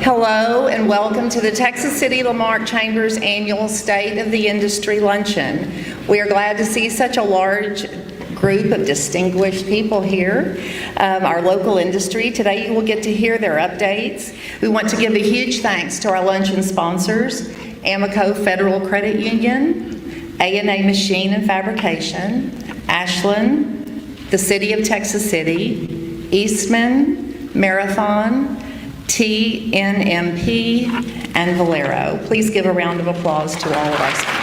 Hello and welcome to the Texas City Marque Chamber's annual State of the Industry Luncheon. We are glad to see such a large group of distinguished people here. Our local industry, today you will get to hear their updates. We want to give a huge thanks to our luncheon sponsors, Amoco Federal Credit Union, A&A Machine and Fabrication, Ashland, the City of Texas City, Eastman, Marathon, TNMP, and Valero. Please give a round of applause to all of our sponsors.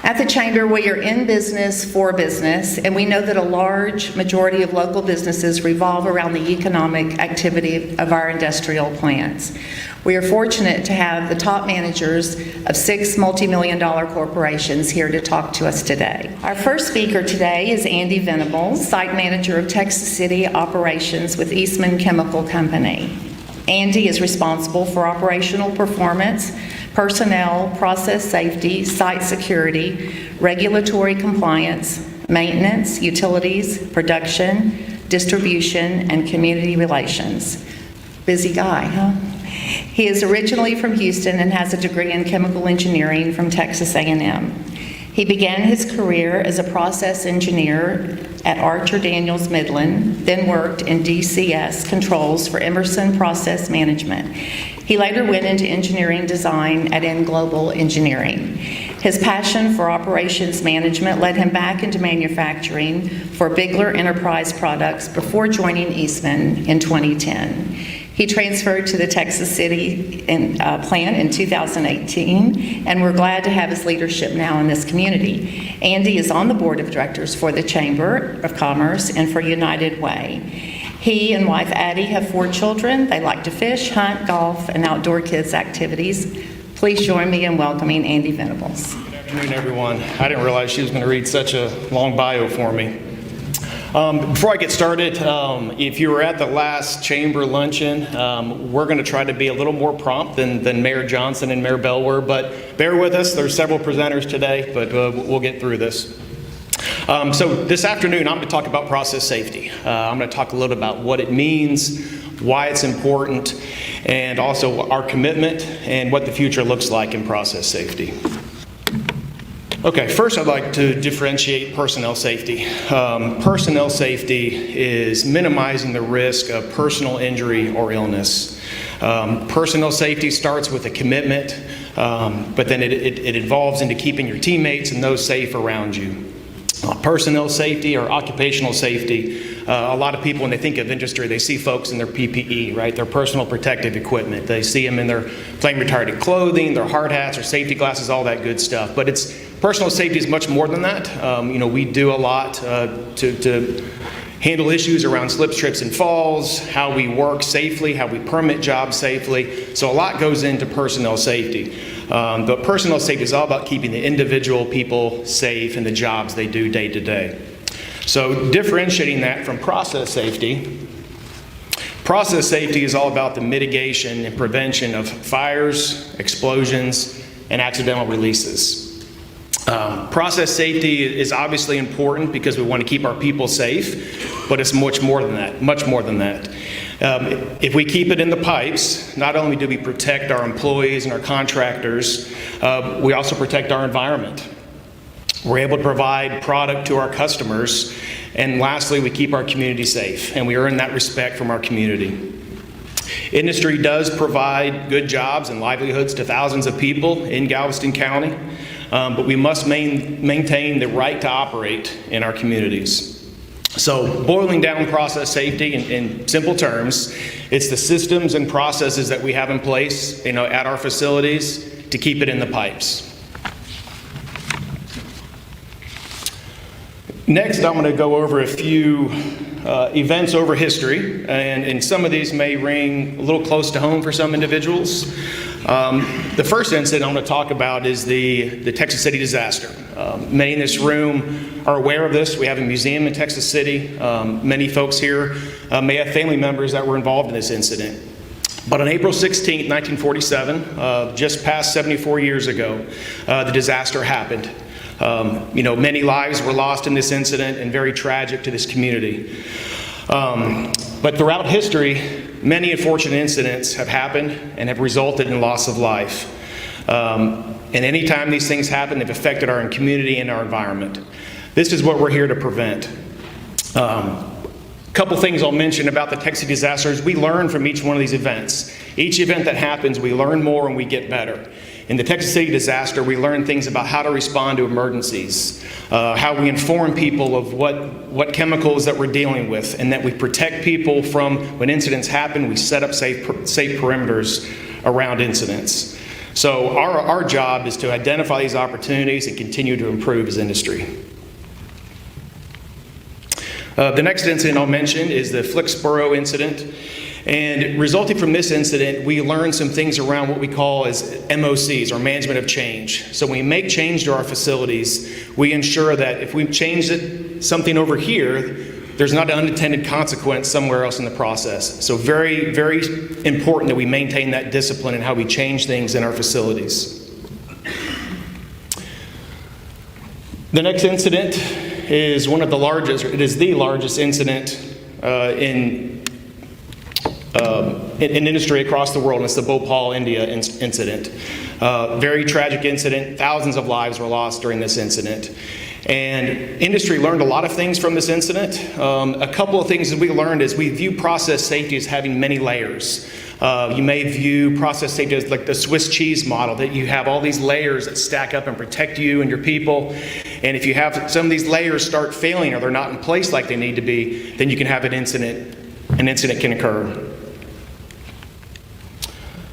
At the Chamber, we are in business for business, and we know that a large majority of local businesses revolve around the economic activity of our industrial plants. We are fortunate to have the top managers of 6 multi-million-dollar corporations here to talk to us today. Our first speaker today is Andy Venables, Site Manager of Texas City Operations with Eastman Chemical Company. Andy is responsible for operational performance, personnel, process safety, site security, regulatory compliance, maintenance, utilities, production, distribution, and community relations. Busy guy, huh? He is originally from Houston and has a degree in chemical engineering from Texas A&M. He began his career as a process engineer at Archer Daniels Midland, then worked in DCS controls for Emerson Process Management. He later went into engineering design at N Global Engineering. His passion for operations management led him back into manufacturing for Bigler Enterprise Products before joining Eastman in 2010. He transferred to the Texas City plant in 2018, and we're glad to have his leadership now in this community. Andy is on the board of directors for the Chamber of Commerce and for United Way. He and wife Addie have 4 children. They like to fish, hunt, golf, and outdoor kids activities. Please join me in welcoming Andy Venables. Good afternoon, everyone. I didn't realize she was going to read such a long bio for me. Before I get started, if you were at the last Chamber luncheon, we're going to try to be a little more prompt than Mayor Johnson and Mayor Bell were, but bear with us. There's several presenters today, but we'll get through this. So this afternoon, I'm going to talk about process safety. I'm going to talk a little about what it means, why it's important, and also our commitment and what the future looks like in process safety. Okay, first I'd like to differentiate personnel safety. Personnel safety is minimizing the risk of personal injury or illness. Personnel safety starts with a commitment, but then it evolves into keeping your teammates and those safe around you. Personnel safety or occupational safety, a lot of people when they think of industry, they see folks in their PPE, right? Their personal protective equipment. They see them in their flame retardant clothing, their hard hats or safety glasses, all that good stuff. But personal safety is much more than that. We do a lot to handle issues around slips, trips, and falls, how we work safely, how we permit jobs safely. So a lot goes into personnel safety. But personnel safety is all about keeping the individual people safe in the jobs they do day to day. So differentiating that from process safety is all about the mitigation and prevention of fires, explosions, and accidental releases. Process safety is obviously important because we want to keep our people safe, but it's much more than that. If we keep it in the pipes, not only do we protect our employees and our contractors, we also protect our environment. We're able to provide product to our customers, and lastly, we keep our community safe, and we earn that respect from our community. Industry does provide good jobs and livelihoods to thousands of people in Galveston County, but we must maintain the right to operate in our communities. So boiling down process safety in simple terms, it's the systems and processes that we have in place, at our facilities to keep it in the pipes. Next, I'm going to go over a few events over history, and some of these may ring a little close to home for some individuals. The first incident I'm going to talk about is the Texas City disaster. Many in this room are aware of this. We have a museum in Texas City. Many folks here may have family members that were involved in this incident. But on April 16, 1947, just past 74 years ago, the disaster happened. Many lives were lost in this incident and very tragic to this community. But throughout history, Many unfortunate incidents have happened and have resulted in loss of life. And anytime these things happen, they've affected our community and our environment. This is what we're here to prevent. Couple things I'll mention about the Texas disasters. We learn from each one of these events. Each event that happens, we learn more and we get better. In the Texas City disaster, we learn things about how to respond to emergencies, how we inform people of what chemicals that we're dealing with, and that we protect people from when incidents happen. We set up safe perimeters around incidents. So our job is to identify these opportunities and continue to improve as industry. The next incident I'll mention is the Flicksboro incident. And resulting from this incident, we learned some things around what we call as MOCs, or management of change. So when we make change to our facilities, we ensure that if we change something over here, there's not an unintended consequence somewhere else in the process. So very, very important that we maintain that discipline in how we change things in our facilities. The next incident is one of the largest, it is the largest incident in industry across the world, and it's the Bhopal, India incident. Very tragic incident. Thousands of lives were lost during this incident. And industry learned a lot of things from this incident. A couple of things that we learned is we view process safety as having many layers. You may view process safety as like the Swiss cheese model, that you have all these layers that stack up and protect you and your people. And if you have some of these layers start failing or they're not in place like they need to be, then you can have an incident can occur.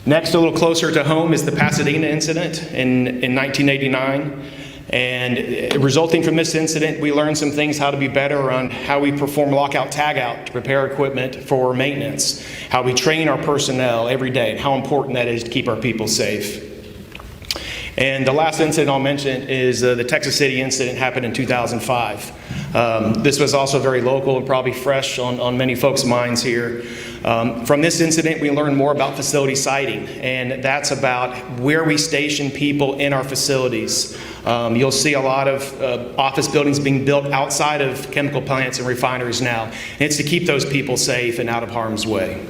Next, a little closer to home, is the Pasadena Incident in 1989. And resulting from this incident, we learned some things how to be better around how we perform lockout tagout to prepare equipment for maintenance, how we train our personnel every day, and how important that is to keep our people safe. And the last incident I'll mention is the Texas City incident happened in 2005. This was also very local and probably fresh on many folks' minds here. From this incident, we learned more about facility siting, and that's about where we station people in our facilities. You'll see a lot of office buildings being built outside of chemical plants and refineries now, and it's to keep those people safe and out of harm's way.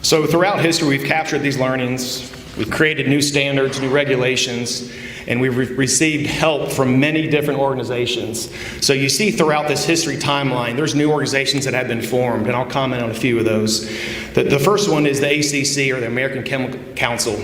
So throughout history, we've captured these learnings. We've created new standards, new regulations, and we've received help from many different organizations. So you see throughout this history timeline, there's new organizations that have been formed, and I'll comment on a few of those. The first one is the ACC, or the American Chemical Council,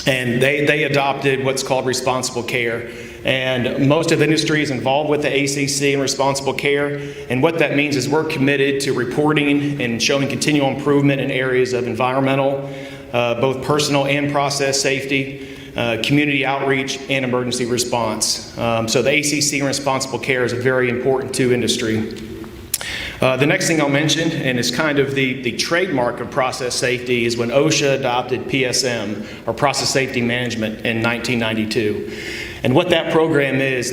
and they adopted what's called responsible care. And most of the industry is involved with the ACC and responsible care. And what that means is we're committed to reporting and showing continual improvement in areas of environmental, both personal and process safety, community outreach, and emergency response. So the ACC and responsible care is very important to industry. The next thing I'll mention, and it's kind of the trademark of process safety, is when OSHA adopted PSM, or Process Safety Management, in 1992. And what that program is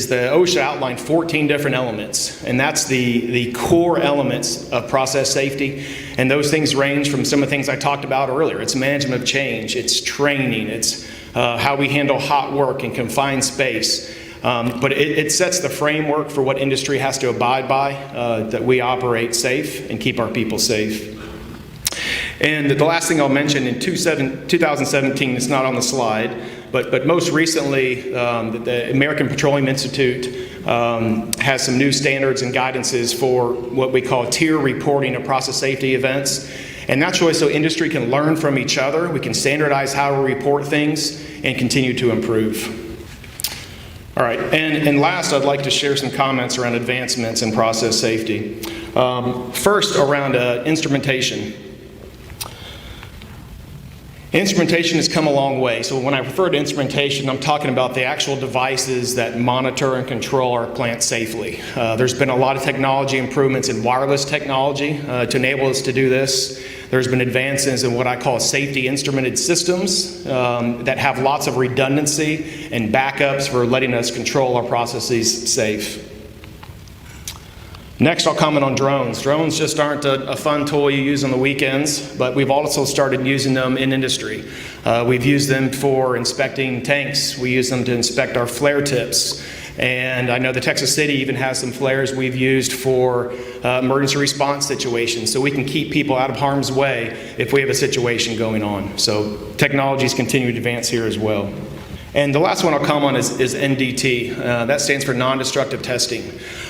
the OSHA outlined 14 different elements, and that's the core elements of process safety. And those things range from some of the things I talked about earlier. It's management of change, it's training, it's how we handle hot work and confined space. But it sets the framework for what industry has to abide by, that we operate safe and keep our people safe. And the last thing I'll mention, in 2017, it's not on the slide, but most recently, the American Petroleum Institute has some new standards and guidances for what we call tier reporting of process safety events. And that's really so industry can learn from each other. We can standardize how we report things and continue to improve. All right, and last, I'd like to share some comments around advancements in process safety. First, around instrumentation. Instrumentation has come a long way. So when I refer to instrumentation, I'm talking about the actual devices that monitor and control our plant safely. There's been a lot of technology improvements in wireless technology to enable us to do this. There's been advances in what I call safety instrumented systems that have lots of redundancy and backups for letting us control our processes safe. Next, I'll comment on drones. Drones just aren't a fun tool you use on the weekends, but we've also started using them in industry. We've used them for inspecting tanks. We use them to inspect our flare tips. And I know the Texas City even has some flares we've used for emergency response situations, so we can keep people out of harm's way if we have a situation going on. So technologies continue to advance here as well. And the last one I'll comment on is NDT. That stands for non-destructive testing.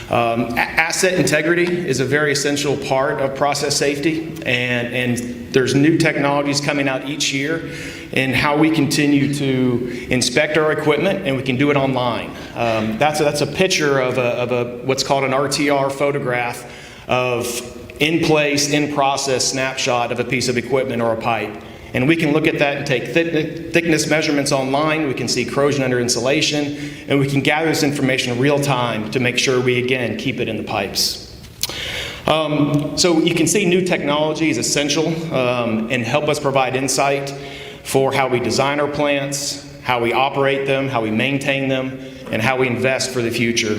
Asset integrity is a very essential part of process safety, and there's new technologies coming out each year in how we continue to inspect our equipment, and we can do it online. That's a picture of what's called an RTR photograph of in-place, in-process snapshot of a piece of equipment or a pipe. And we can look at that and take thickness measurements online. We can see corrosion under insulation, and we can gather this information in real time to make sure we, again, keep it in the pipes. So you can see new technology is essential and help us provide insight for how we design our plants, how we operate them, how we maintain them, and how we invest for the future.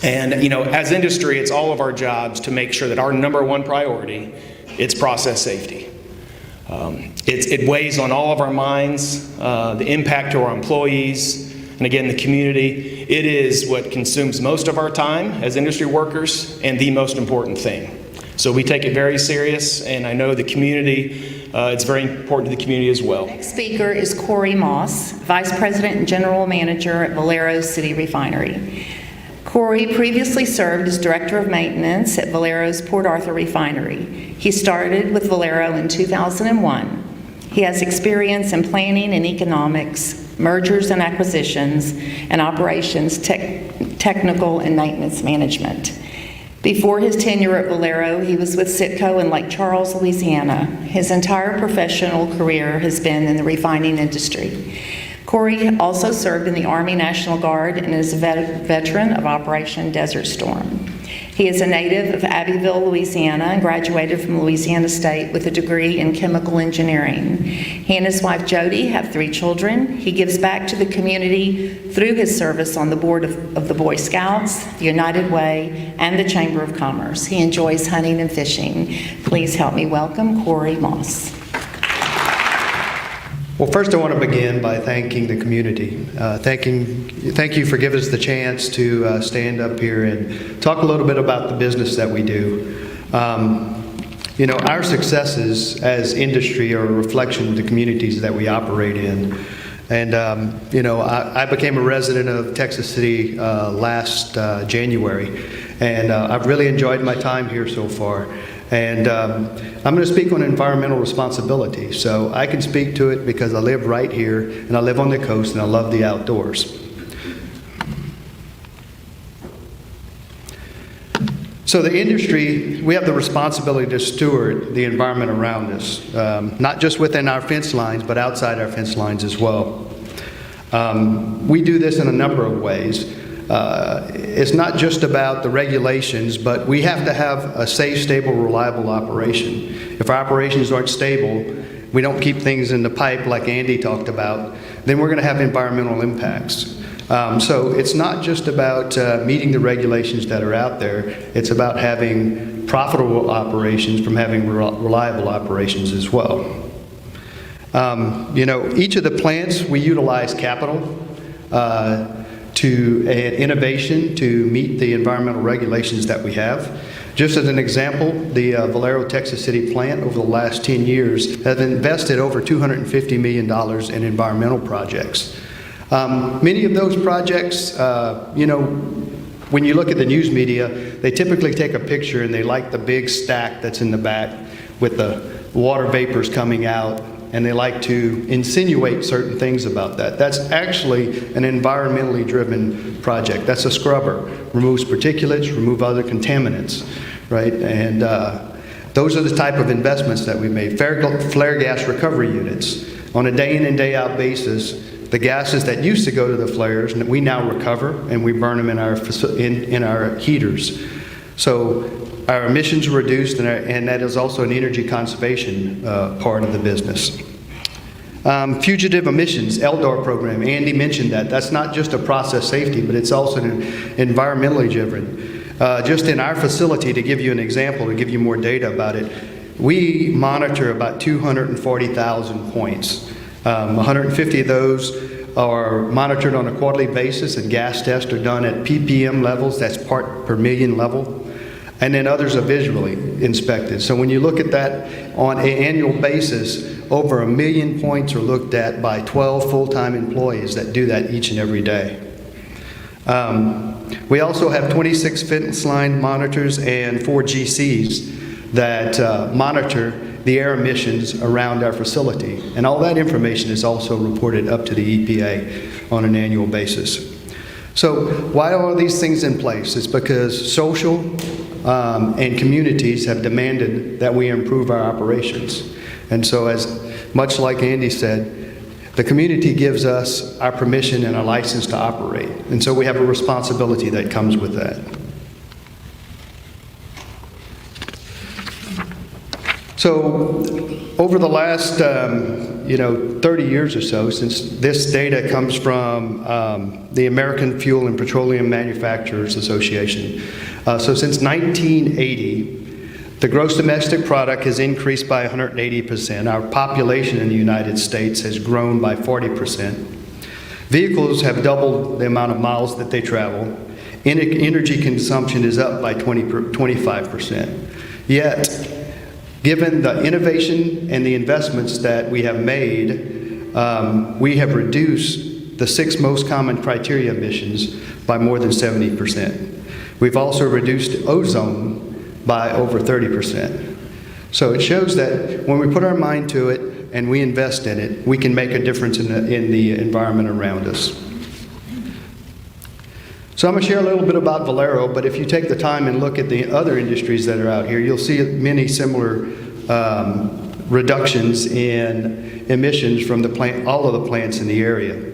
And as industry, it's all of our jobs to make sure that our number one priority, it's process safety. It weighs on all of our minds, the impact to our employees, and again, the community. It is what consumes most of our time as industry workers and the most important thing. So we take it very serious, and I know the community, it's very important to the community as well. Next speaker is Corey Moss, Vice President and General Manager at Valero City Refinery. Corey previously served as Director of Maintenance at Valero's Port Arthur Refinery. He started with Valero in 2001. He has experience in planning and economics, mergers and acquisitions, and operations, technical and maintenance management. Before his tenure at Valero, he was with Citgo in Lake Charles, Louisiana. His entire professional career has been in the refining industry. Corey also served in the Army National Guard and is a veteran of Operation Desert Storm. He is a native of Abbeville, Louisiana, and graduated from Louisiana State with a degree in chemical engineering. He and his wife Jody have 3 children. He gives back to the community through his service on the board of the Boy Scouts, the United Way, and the Chamber of Commerce. He enjoys hunting and fishing. Please help me welcome Corey Moss. Well, first I want to begin by thanking the community. Thank you for giving us the chance to stand up here and talk a little bit about the business that we do. Our successes as industry are a reflection of the communities that we operate in. And, I became a resident of Texas City last January, and I've really enjoyed my time here so far. And I'm going to speak on environmental responsibility. So I can speak to it because I live right here, and I live on the coast, and I love the outdoors. So the industry, we have the responsibility to steward the environment around us, not just within our fence lines, but outside our fence lines as well. We do this in a number of ways. It's not just about the regulations, but we have to have a safe, stable, reliable operation. If our operations aren't stable, we don't keep things in the pipe like Andy talked about, then we're going to have environmental impacts. So it's not just about meeting the regulations that are out there, it's about having profitable operations from having reliable operations as well. Each of the plants, we utilize capital to innovation to meet the environmental regulations that we have. Just as an example, the Valero Texas City plant over the last 10 years has invested over $250 million in environmental projects. Many of those projects, when you look at the news media, they typically take a picture and they like the big stack that's in the back with the water vapors coming out, and they like to insinuate certain things about that. That's actually an environmentally driven project. That's a scrubber. Removes particulates, remove other contaminants, right? And those are the type of investments that we made. Flare gas recovery units. On a day in and day out basis, the gases that used to go to the flares, we now recover and we burn them in our heaters. So our emissions are reduced, and that is also an energy conservation part of the business. Fugitive Emissions, LDAR program, Andy mentioned that. That's not just a process safety, but it's also environmentally driven. Just in our facility, to give you an example, to give you more data about it, we monitor about 240,000 points. 150 of those are monitored on a quarterly basis, and gas tests are done at ppm levels, that's part per million level, and then others are visually inspected. So when you look at that on an annual basis, over 1 million points are looked at by 12 full-time employees that do that each and every day. We also have 26 fence line monitors and 4 GCs that monitor the air emissions around our facility. And all that information is also reported up to the EPA on an annual basis. So why are all these things in place? It's because social and communities have demanded that we improve our operations. And so, as much like Andy said, the community gives us our permission and a license to operate. And so we have a responsibility that comes with that. So over the last 30 years or so, since this data comes from the American Fuel and Petroleum Manufacturers Association, so since 1980, the gross domestic product has increased by 180%. Our population in the United States has grown by 40%. Vehicles have doubled the amount of miles that they travel. Energy consumption is up by 25%. Yet, given the innovation and the investments that we have made, we have reduced the 6 most common criteria emissions by more than 70%. We've also reduced ozone by over 30%. So it shows that when we put our mind to it and we invest in it, we can make a difference in the environment around us. So I'm going to share a little bit about Valero, but if you take the time and look at the other industries that are out here, you'll see many similar reductions in emissions from all of the plants in the area.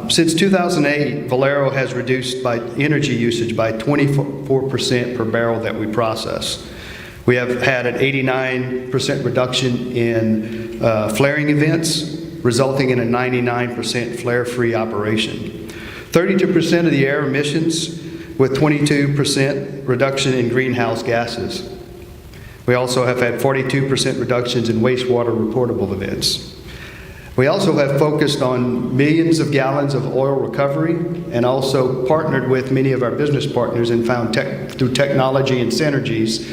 Since 2008, Valero has reduced by energy usage by 24% per barrel that we process. We have had an 89% reduction in flaring events, resulting in a 99% flare-free operation. 32% of the air emissions, with 22% reduction in greenhouse gases. We also have had 42% reductions in wastewater reportable events. We also have focused on millions of gallons of oil recovery, and also partnered with many of our business partners and found through technology and synergies,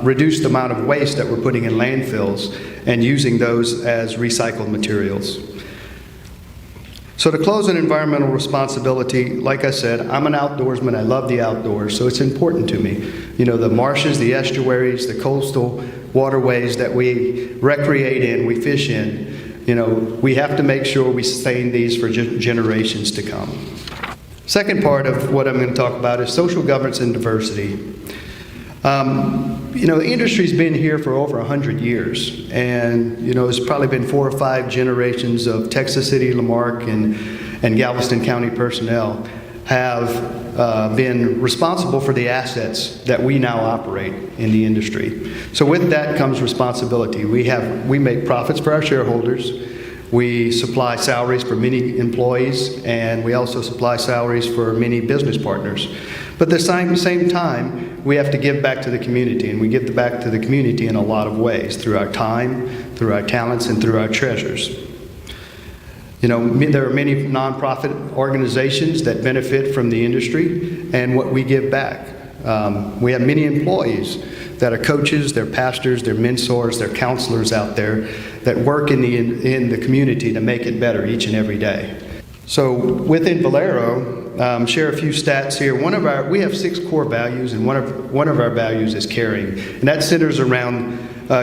reduced the amount of waste that we're putting in landfills and using those as recycled materials. So to close on environmental responsibility, like I said, I'm an outdoorsman. I love the outdoors, so it's important to me. You know, the marshes, the estuaries, the coastal waterways that we recreate in, we fish in, you know, we have to make sure we sustain these for generations to come. Second part of what I'm going to talk about is social governance and diversity. You know, the industry's been here for over 100 years, and, you know, it's probably been 4 or 5 generations of Texas City, Marque, and Galveston County personnel have been responsible for the assets that we now operate in the industry. So with that comes responsibility. We make profits for our shareholders. We supply salaries for many employees, and we also supply salaries for many business partners. But at the same time, we have to give back to the community, and we give back to the community in a lot of ways, through our time, through our talents, and through our treasures. You know, there are many nonprofit organizations that benefit from the industry and what we give back. We have many employees that are coaches, they're pastors, they're mentors, they're counselors out there that work in the community to make it better each and every day. So within Valero, share a few stats here. We have 6 core values, and one of our values is caring, and that centers around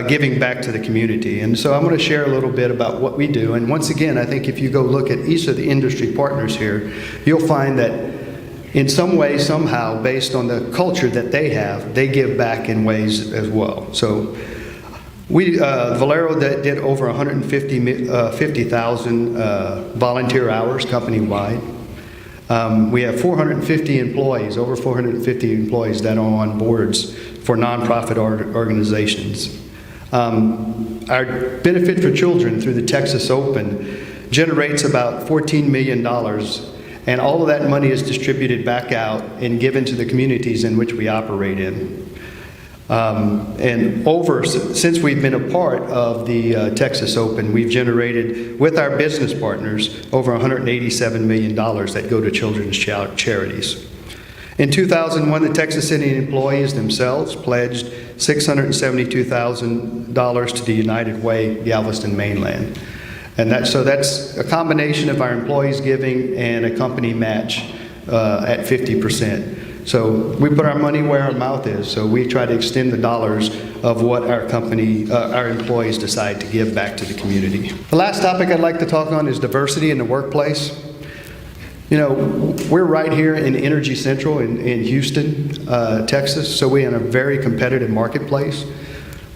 giving back to the community. And so I'm going to share a little bit about what we do. And once again, I think if you go look at each of the industry partners here, you'll find that in some way, somehow, based on the culture that they have, they give back in ways as well. So Valero did over 150,000 volunteer hours company-wide. We have 450 employees, over 450 employees that are on boards for nonprofit organizations. Our benefit for children through the Texas Open generates about $14 million, And all of that money is distributed back out and given to the communities in which we operate in. Since we've been a part of the Texas Open, we've generated, with our business partners, over $187 million that go to children's charities. In 2001, the Texas City employees themselves pledged $672,000 to the United Way Galveston mainland. And that's a combination of our employees giving and a company match at 50%. So we put our money where our mouth is. So we try to extend the dollars of what our employees decide to give back to the community. The last topic I'd like to talk on is diversity in the workplace. You know, we're right here in Energy Central in Houston, Texas, so we're in a very competitive marketplace.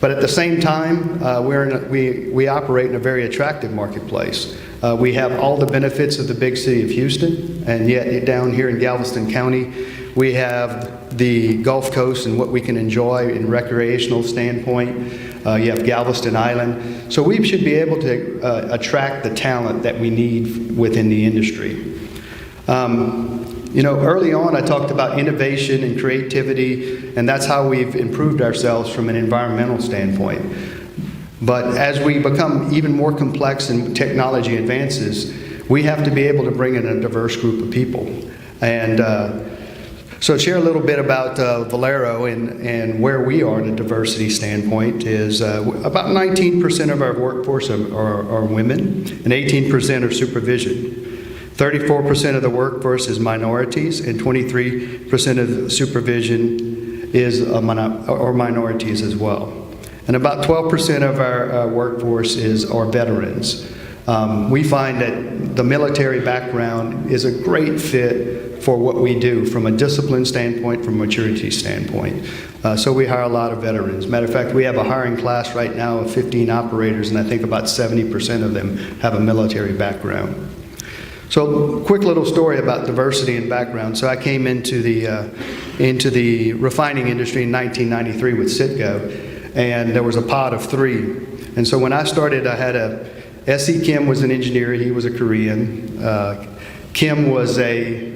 But at the same time, we operate in a very attractive marketplace. We have all the benefits of the big city of Houston, and yet down here in Galveston County, we have the Gulf Coast and what we can enjoy in recreational standpoint. You have Galveston Island. So we should be able to attract the talent that we need within the industry. You know, early on I talked about innovation and creativity, and that's how we've improved ourselves from an environmental standpoint. But as we become even more complex and technology advances, we have to be able to bring in a diverse group of people. And so share a little bit about Valero and where we are in a diversity standpoint is about 19% of our workforce are women and 18% are supervision. 34% of the workforce is minorities, and 23% of the supervision is minorities as well. And about 12% of our workforce are veterans. We find that the military background is a great fit for what we do from a discipline standpoint, from a maturity standpoint. So we hire a lot of veterans. Matter of fact, we have a hiring class right now of 15 operators, and I think about 70% of them have a military background. So, quick little story about diversity and background. So I came into the refining industry in 1993 with Citgo, and there was a pod of 3. And so when I started, I had S.E. Kim was an engineer. He was a Korean. Kim was a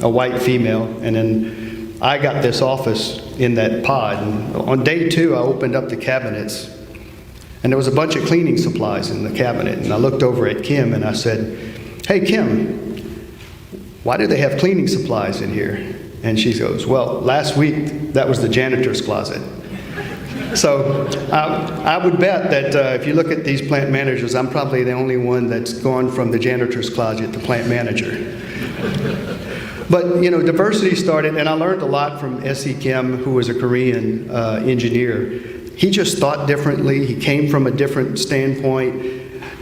white female, and then I got this office in that pod. And on day 2, I opened up the cabinets, and there was a bunch of cleaning supplies in the cabinet. And I looked over at Kim and I said, "Hey, Kim, why do they have cleaning supplies in here?" And she goes, "Well, last week, that was the janitor's closet." So I would bet that if you look at these plant managers, I'm probably the only one that's gone from the janitor's closet to plant manager. But, you know, diversity started, and I learned a lot from S.E. Kim, who was a Korean engineer. He just thought differently. He came from a different standpoint.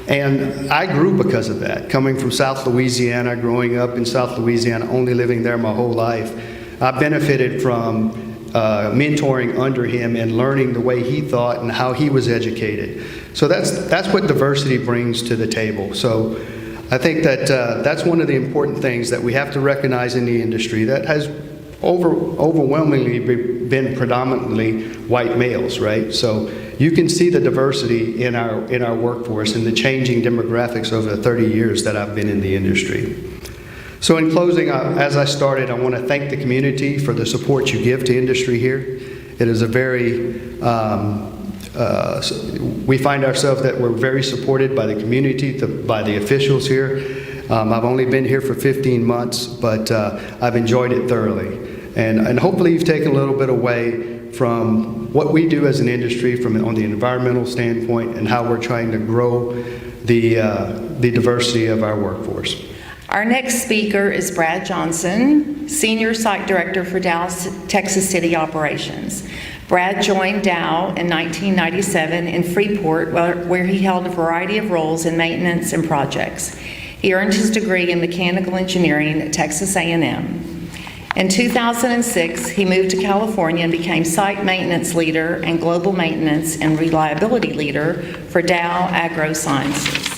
And I grew because of that. Coming from South Louisiana, growing up in South Louisiana, only living there my whole life, I benefited from mentoring under him and learning the way he thought and how he was educated. So that's what diversity brings to the table. So I think that that's one of the important things that we have to recognize in the industry that has overwhelmingly been predominantly white males, right? So you can see the diversity in our workforce and the changing demographics over the 30 years that I've been in the industry. So in closing, as I started, I want to thank the community for the support you give to industry here. It is a very, we find ourselves that we're very supported by the community, by the officials here. I've only been here for 15 months, but I've enjoyed it thoroughly. And hopefully you've taken a little bit away from what we do as an industry on the environmental standpoint and how we're trying to grow the diversity of our workforce. Our next speaker is Brad Johnson, Senior Site Director for Dow Texas City Operations. Brad joined Dow in 1997 in Freeport, where he held a variety of roles in maintenance and projects. He earned his degree in mechanical engineering at Texas A&M. In 2006, he moved to California and became site maintenance leader and global maintenance and reliability leader for Dow AgroSciences.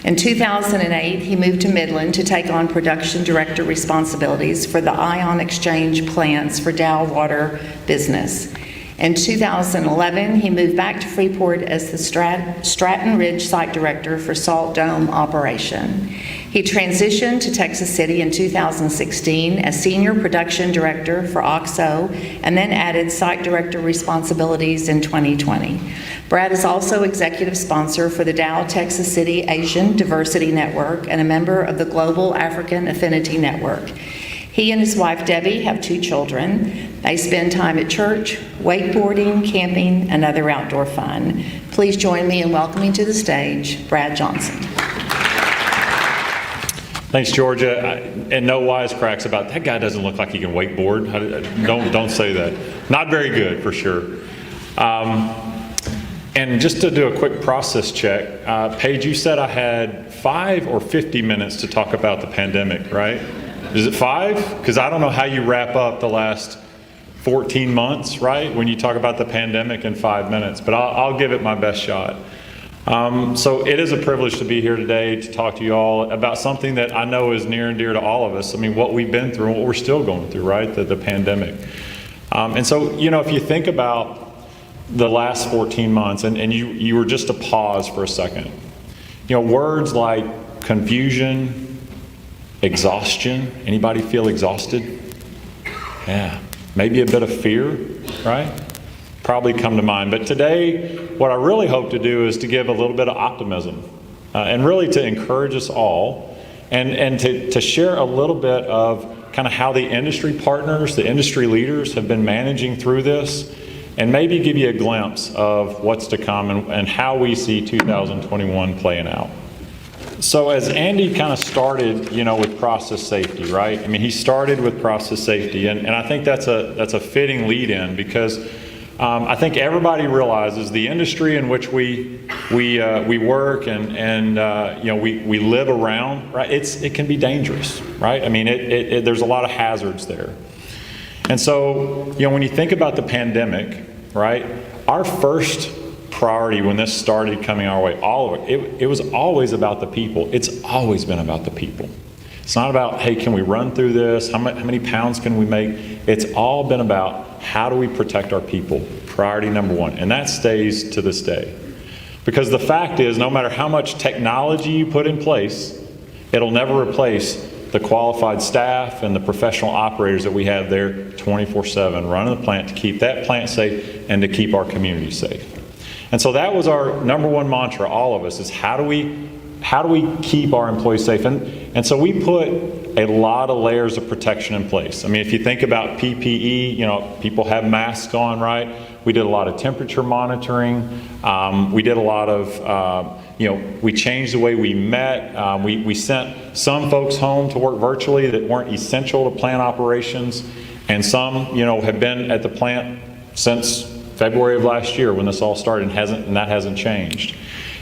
In 2008, he moved to Midland to take on production director responsibilities for the ion exchange plants for Dow Water business. In 2011, he moved back to Freeport as the Stratton Ridge Site Director for Salt Dome Operation. He transitioned to Texas City in 2016 as Senior Production Director for OXO and then added Site Director responsibilities in 2020. Brad is also Executive Sponsor for the Dow Texas City Asian Diversity Network and a member of the Global African Affinity Network. He and his wife Debbie have 2 children. They spend time at church, wakeboarding, camping, and other outdoor fun. Please join me in welcoming to the stage Brad Johnson. Thanks, Georgia. And no wisecracks about that guy doesn't look like he can wakeboard. Don't say that. Not very good, for sure. And just to do a quick process check, Paige, you said I had 5 or 50 minutes to talk about the pandemic, right? Is it 5? Because I don't know how you wrap up the last 14 months, right? When you talk about the pandemic in 5 minutes, but I'll give it my best shot. So it is a privilege to be here today to talk to you all about something that I know is near and dear to all of us. I mean, what we've been through and what we're still going through, right? The pandemic. And so, if you think about the last 14 months, and you were just to pause for a second, words like confusion, exhaustion. Anybody feel exhausted? Yeah. Maybe a bit of fear, right? Probably come to mind. But today, what I really hope to do is to give a little bit of optimism and really to encourage us all and to share a little bit of kind of how the industry partners, the industry leaders have been managing through this, and maybe give you a glimpse of what's to come and how we see 2021 playing out. So as Andy kind of started, with process safety, right? I mean, he started with process safety, and I think that's a fitting lead-in because I think everybody realizes the industry in which we work and we live around, right? It can be dangerous, right? I mean, there's a lot of hazards there. And so, when you think about the pandemic, right, our first priority when this started coming our way, all of it was always about the people. It's always been about the people. It's not about, hey, can we run through this? How many pounds can we make? It's all been about how do we protect our people? Priority number 1. And that stays to this day. Because the fact is, no matter how much technology you put in place, it'll never replace the qualified staff and the professional operators that we have there 24/7 running the plant to keep that plant safe and to keep our community safe. And so that was our number 1 mantra, all of us, is how do we keep our employees safe? And so we put a lot of layers of protection in place. I mean, if you think about PPE, people have masks on, right? We did a lot of temperature monitoring. We did a lot of, we changed the way we met. We sent some folks home to work virtually that weren't essential to plant operations. And some, have been at the plant since February of last year when this all started and that hasn't changed.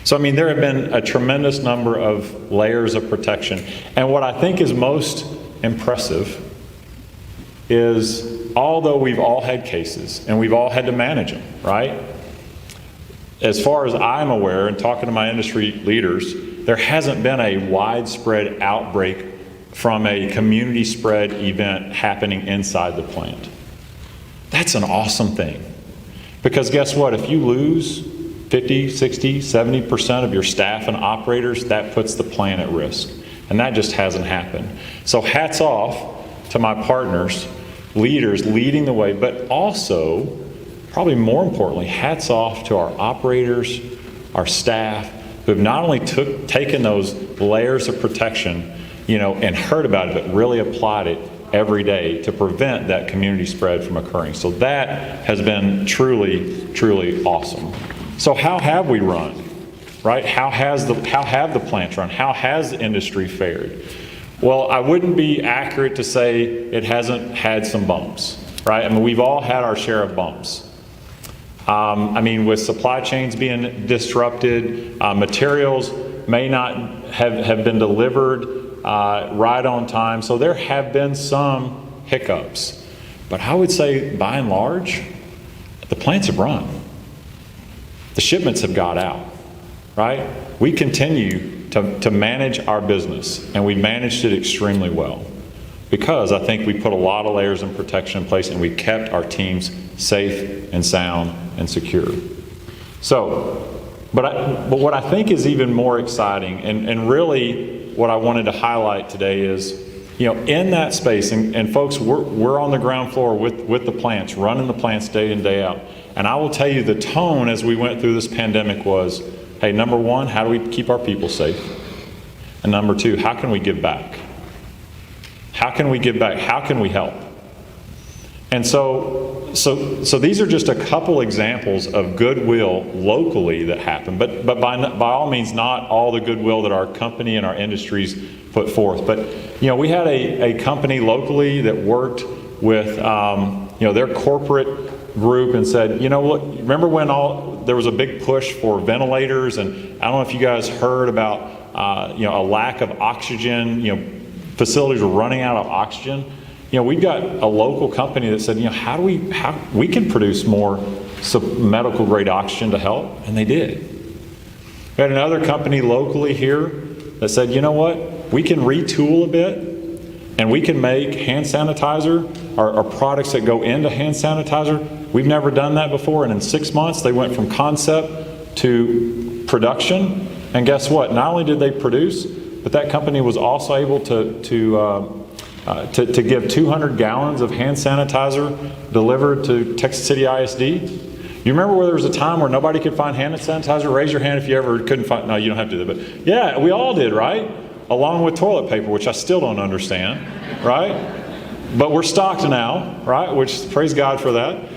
So, I mean, there have been a tremendous number of layers of protection. And what I think is most impressive is, although we've all had cases and we've all had to manage them, right? As far as I'm aware, and talking to my industry leaders, there hasn't been a widespread outbreak from a community spread event happening inside the plant. That's an awesome thing. Because guess what? If you lose 50, 60, 70% of your staff and operators, that puts the plant at risk. And that just hasn't happened. So hats off to my partners, leaders leading the way, but also, probably more importantly, hats off to our operators, our staff, who have not only taken those layers of protection, and heard about it, but really applied it every day to prevent that community spread from occurring. So that has been truly, truly awesome. So how have we run, right? How have the plants run? How has the industry fared? Well, I wouldn't be accurate to say it hasn't had some bumps, right? I mean, we've all had our share of bumps. With supply chains being disrupted, materials may not have been delivered right on time. So there have been some hiccups. But I would say, by and large, the plants have run. The shipments have got out, right? We continue to manage our business, and we managed it extremely well. because I think we put a lot of layers of protection in place and we kept our teams safe and sound and secure. So, but what I think is even more exciting, and really what I wanted to highlight today is, in that space, and folks, we're on the ground floor with the plants, running the plants day in, day out. And I will tell you, the tone as we went through this pandemic was, hey, number one, how do we keep our people safe? And number two, how can we give back? How can we give back? How can we help? And so these are just a couple examples of goodwill locally that happened, but by all means not all the goodwill that our company and our industries put forth. But we had a company locally that worked with their corporate group and said, remember when there was a big push for ventilators, and I don't know if you guys heard about a lack of oxygen, facilities were running out of oxygen. We've got a local company that said, how we can produce more medical grade oxygen to help, and they did. We had another company locally here that said, we can retool a bit, and we can make hand sanitizer, or products that go into hand sanitizer. We've never done that before, and in 6 months they went from concept to production. And guess what? Not only did they produce, but that company was also able to give 200 gallons of hand sanitizer delivered to Texas City ISD. You remember where there was a time where nobody could find hand sanitizer? Raise your hand if you ever couldn't find. No, you don't have to do that. But yeah, we all did, right? Along with toilet paper, which I still don't understand, right? But we're stocked now, right? Which, praise God for that.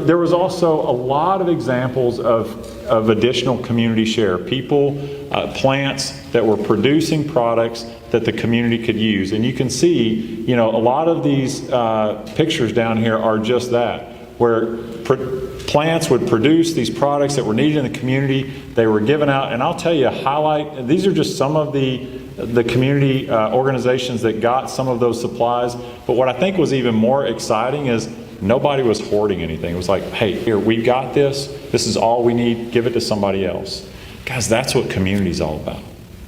There was also a lot of examples of additional community share. People, plants that were producing products that the community could use. And you can see, a lot of these pictures down here are just that, where plants would produce these products that were needed in the community. They were given out, and I'll tell you, these are just some of the community organizations that got some of those supplies. But what I think was even more exciting is nobody was hoarding anything. It was like, hey, here, we've got this. This is all we need. Give it to somebody else. Guys, that's what community is all about,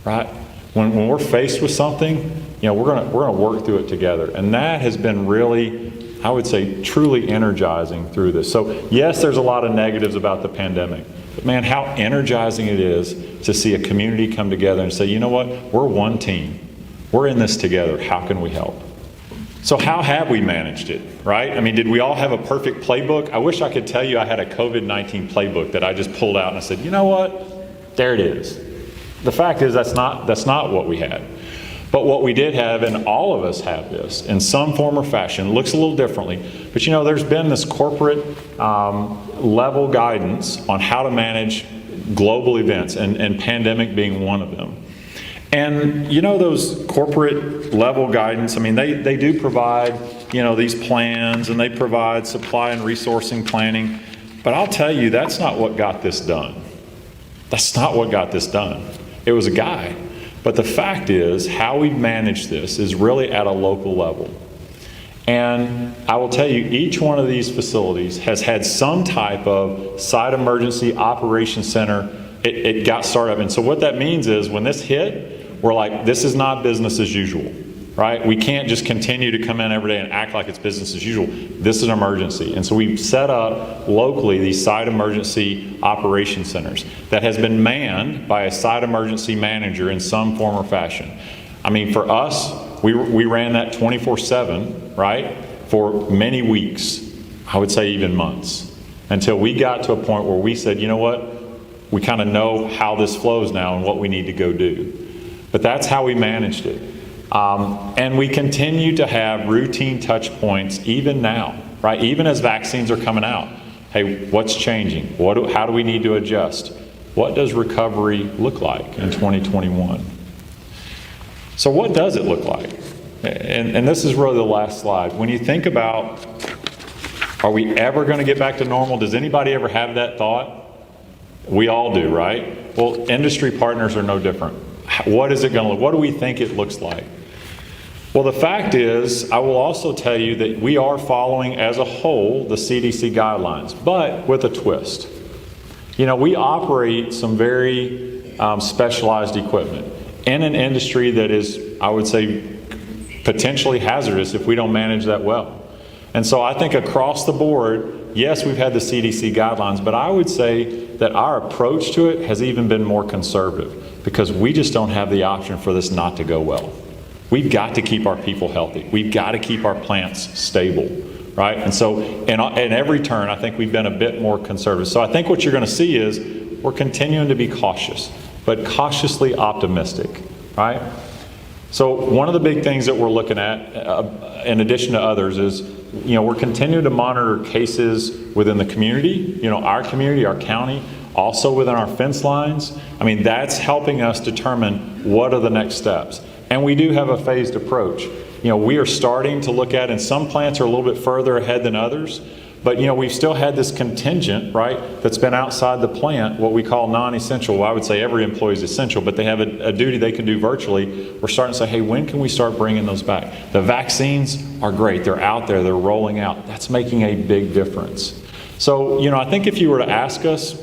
right? When we're faced with something, we're gonna work through it together. And that has been really, I would say, truly energizing through this. So yes, there's a lot of negatives about the pandemic, but man, how energizing it is to see a community come together and say, you know what, we're one team. We're in this together. How can we help? So how have we managed it, right? I mean, did we all have a perfect playbook? I wish I could tell you I had a COVID-19 playbook that I just pulled out and I said, you know what, there it is. The fact is that's not what we had. But what we did have, and all of us have this in some form or fashion, looks a little differently, but there's been this corporate level guidance on how to manage global events, and pandemic being one of them. And those corporate level guidance, I mean, they do provide, these plans, and they provide supply and resourcing planning. But I'll tell you, that's not what got this done. That's not what got this done. It was a guide. But the fact is, how we manage this is really at a local level. And I will tell you, each one of these facilities has had some type of site emergency operations center. It got started up. And so what that means is when this hit, we're like, this is not business as usual, right? We can't just continue to come in every day and act like it's business as usual. This is an emergency. And so we've set up locally these site emergency operation centers that has been manned by a site emergency manager in some form or fashion. I mean, for us, we ran that 24/7, right? For many weeks, I would say even months, until we got to a point where we said, you know what? We kind of know how this flows now and what we need to go do. But that's how we managed it. And we continue to have routine touch points even now, right? Even as vaccines are coming out. Hey, what's changing? How do we need to adjust? What does recovery look like in 2021? So what does it look like? And this is really the last slide. When you think about, are we ever going to get back to normal? Does anybody ever have that thought? We all do, right? Well, industry partners are no different. What is it going to look? What do we think it looks like? Well, the fact is, I will also tell you that we are following as a whole the CDC guidelines, but with a twist. We operate some very specialized equipment. in an industry that is, I would say, potentially hazardous if we don't manage that well. And so I think across the board, yes, we've had the CDC guidelines, but I would say that our approach to it has even been more conservative because we just don't have the option for this not to go well. We've got to keep our people healthy. We've got to keep our plants stable, right? And so in every turn, I think we've been a bit more conservative. So I think what you're going to see is we're continuing to be cautious, but cautiously optimistic, right? So one of the big things that we're looking at, in addition to others, is we're continuing to monitor cases within the community, our community, our county, also within our fence lines. I mean, that's helping us determine what are the next steps. And we do have a phased approach. We are starting to look at, and some plants are a little bit further ahead than others, but we've still had this contingent, right, that's been outside the plant, what we call non-essential. Well, I would say every employee is essential, but they have a duty they can do virtually. We're starting to say, hey, when can we start bringing those back? The vaccines are great. They're out there. They're rolling out. That's making a big difference. So, I think if you were to ask us,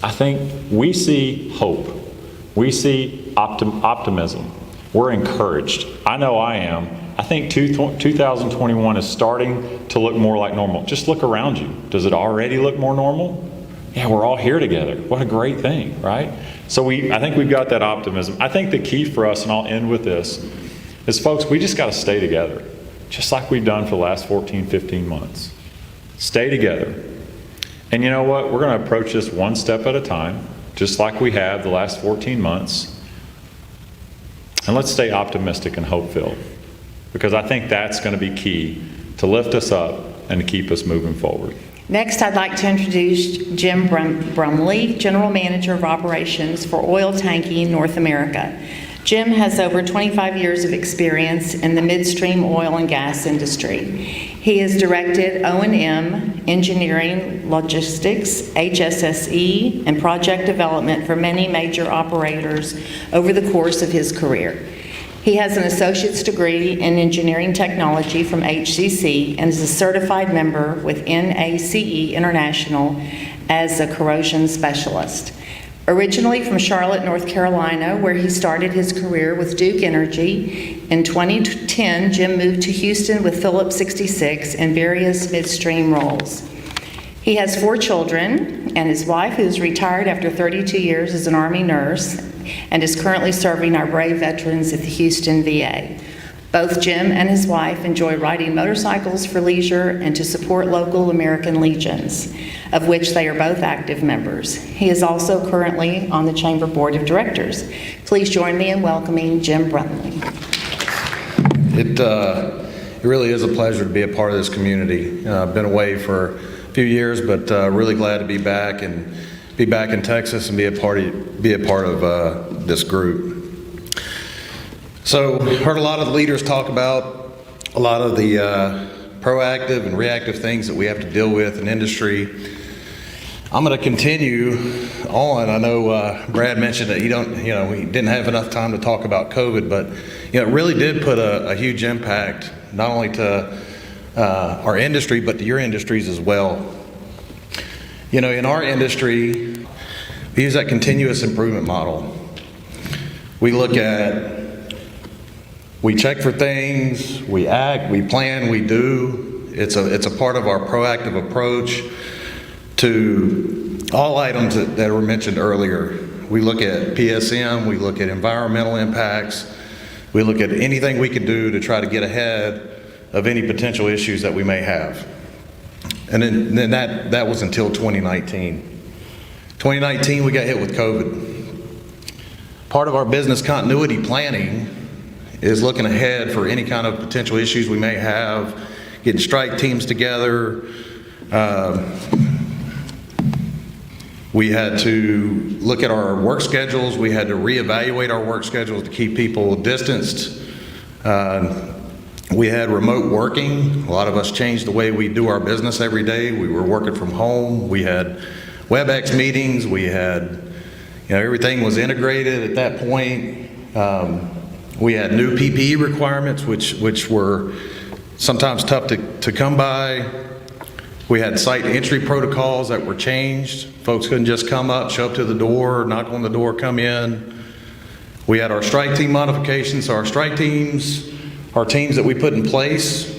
I think we see hope. We see optimism. We're encouraged. I know I am. I think 2021 is starting to look more like normal. Just look around you. Does it already look more normal? Yeah, we're all here together. What a great thing, right? So I think we've got that optimism. I think the key for us, and I'll end with this, is folks, we just got to stay together, just like we've done for the last 14, 15 months. Stay together. And you know what? We're going to approach this one step at a time, just like we have the last 14 months. And let's stay optimistic and hope-filled, because I think that's going to be key to lift us up and to keep us moving forward. Next, I'd like to introduce Jim Brumley, General Manager of Operations for Oiltanking North America. Jim has over 25 years of experience in the midstream oil and gas industry. He has directed O&M, engineering, logistics, HSSE, and project development for many major operators over the course of his career. He has an associate's degree in engineering technology from HCC and is a certified member with NACE International as a corrosion specialist. Originally from Charlotte, North Carolina, where he started his career with Duke Energy, in 2010, Jim moved to Houston with Phillips 66 in various midstream roles. He has 4 children and his wife, who is retired after 32 years as an Army nurse and is currently serving our brave veterans at the Houston VA. Both Jim and his wife enjoy riding motorcycles for leisure and to support local American Legions, of which they are both active members. He is also currently on the Chamber Board of Directors. Please join me in welcoming Jim Brumley. It really is a pleasure to be a part of this community. I've been away for a few years, but really glad to be back and be back in Texas and be a part of this group. So, heard a lot of the leaders talk about a lot of the proactive and reactive things that we have to deal with in industry. I'm going to continue on. I know Brad mentioned that we didn't have enough time to talk about COVID, but it really did put a huge impact not only to our industry, but to your industries as well. In our industry, we use that continuous improvement model. We check for things, we act, we plan, we do. It's a part of our proactive approach to all items that were mentioned earlier. We look at PSM, we look at environmental impacts, we look at anything we can do to try to get ahead of any potential issues that we may have. And then that was until 2019. 2019, we got hit with COVID. Part of our business continuity planning is looking ahead for any kind of potential issues we may have, getting strike teams together. We had to look at our work schedules. We had to reevaluate our work schedules to keep people distanced. We had remote working. A lot of us changed the way we do our business every day. We were working from home. We had WebEx meetings. We had, everything was integrated at that point. We had new PPE requirements, which were sometimes tough to come by. We had site entry protocols that were changed. Folks couldn't just come up, show up to the door, knock on the door, come in. We had our strike team modifications. So our strike teams are teams that we put in place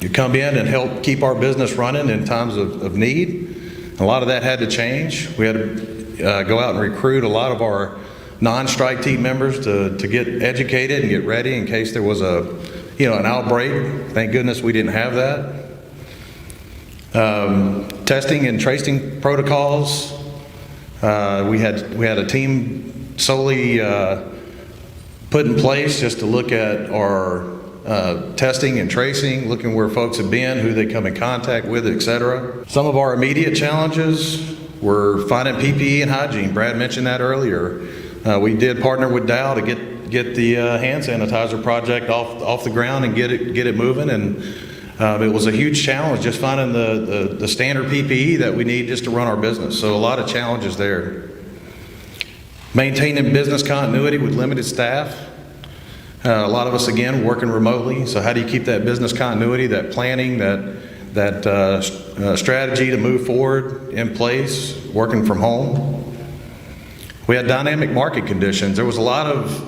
to come in and help keep our business running in times of need. A lot of that had to change. We had to go out and recruit a lot of our non-strike team members to get educated and get ready in case there was an outbreak. Thank goodness we didn't have that. Testing and tracing protocols. We had a team solely put in place just to look at our testing and tracing, looking where folks have been, who they come in contact with, et cetera. Some of our immediate challenges were finding PPE and hygiene. Brad mentioned that earlier. We did partner with Dow to get the hand sanitizer project off the ground and get it moving, and it was a huge challenge just finding the standard PPE that we need just to run our business. So a lot of challenges there. Maintaining business continuity with limited staff. A lot of us, again, working remotely. So how do you keep that business continuity, that planning, that strategy to move forward in place, working from home? We had dynamic market conditions. There was a lot of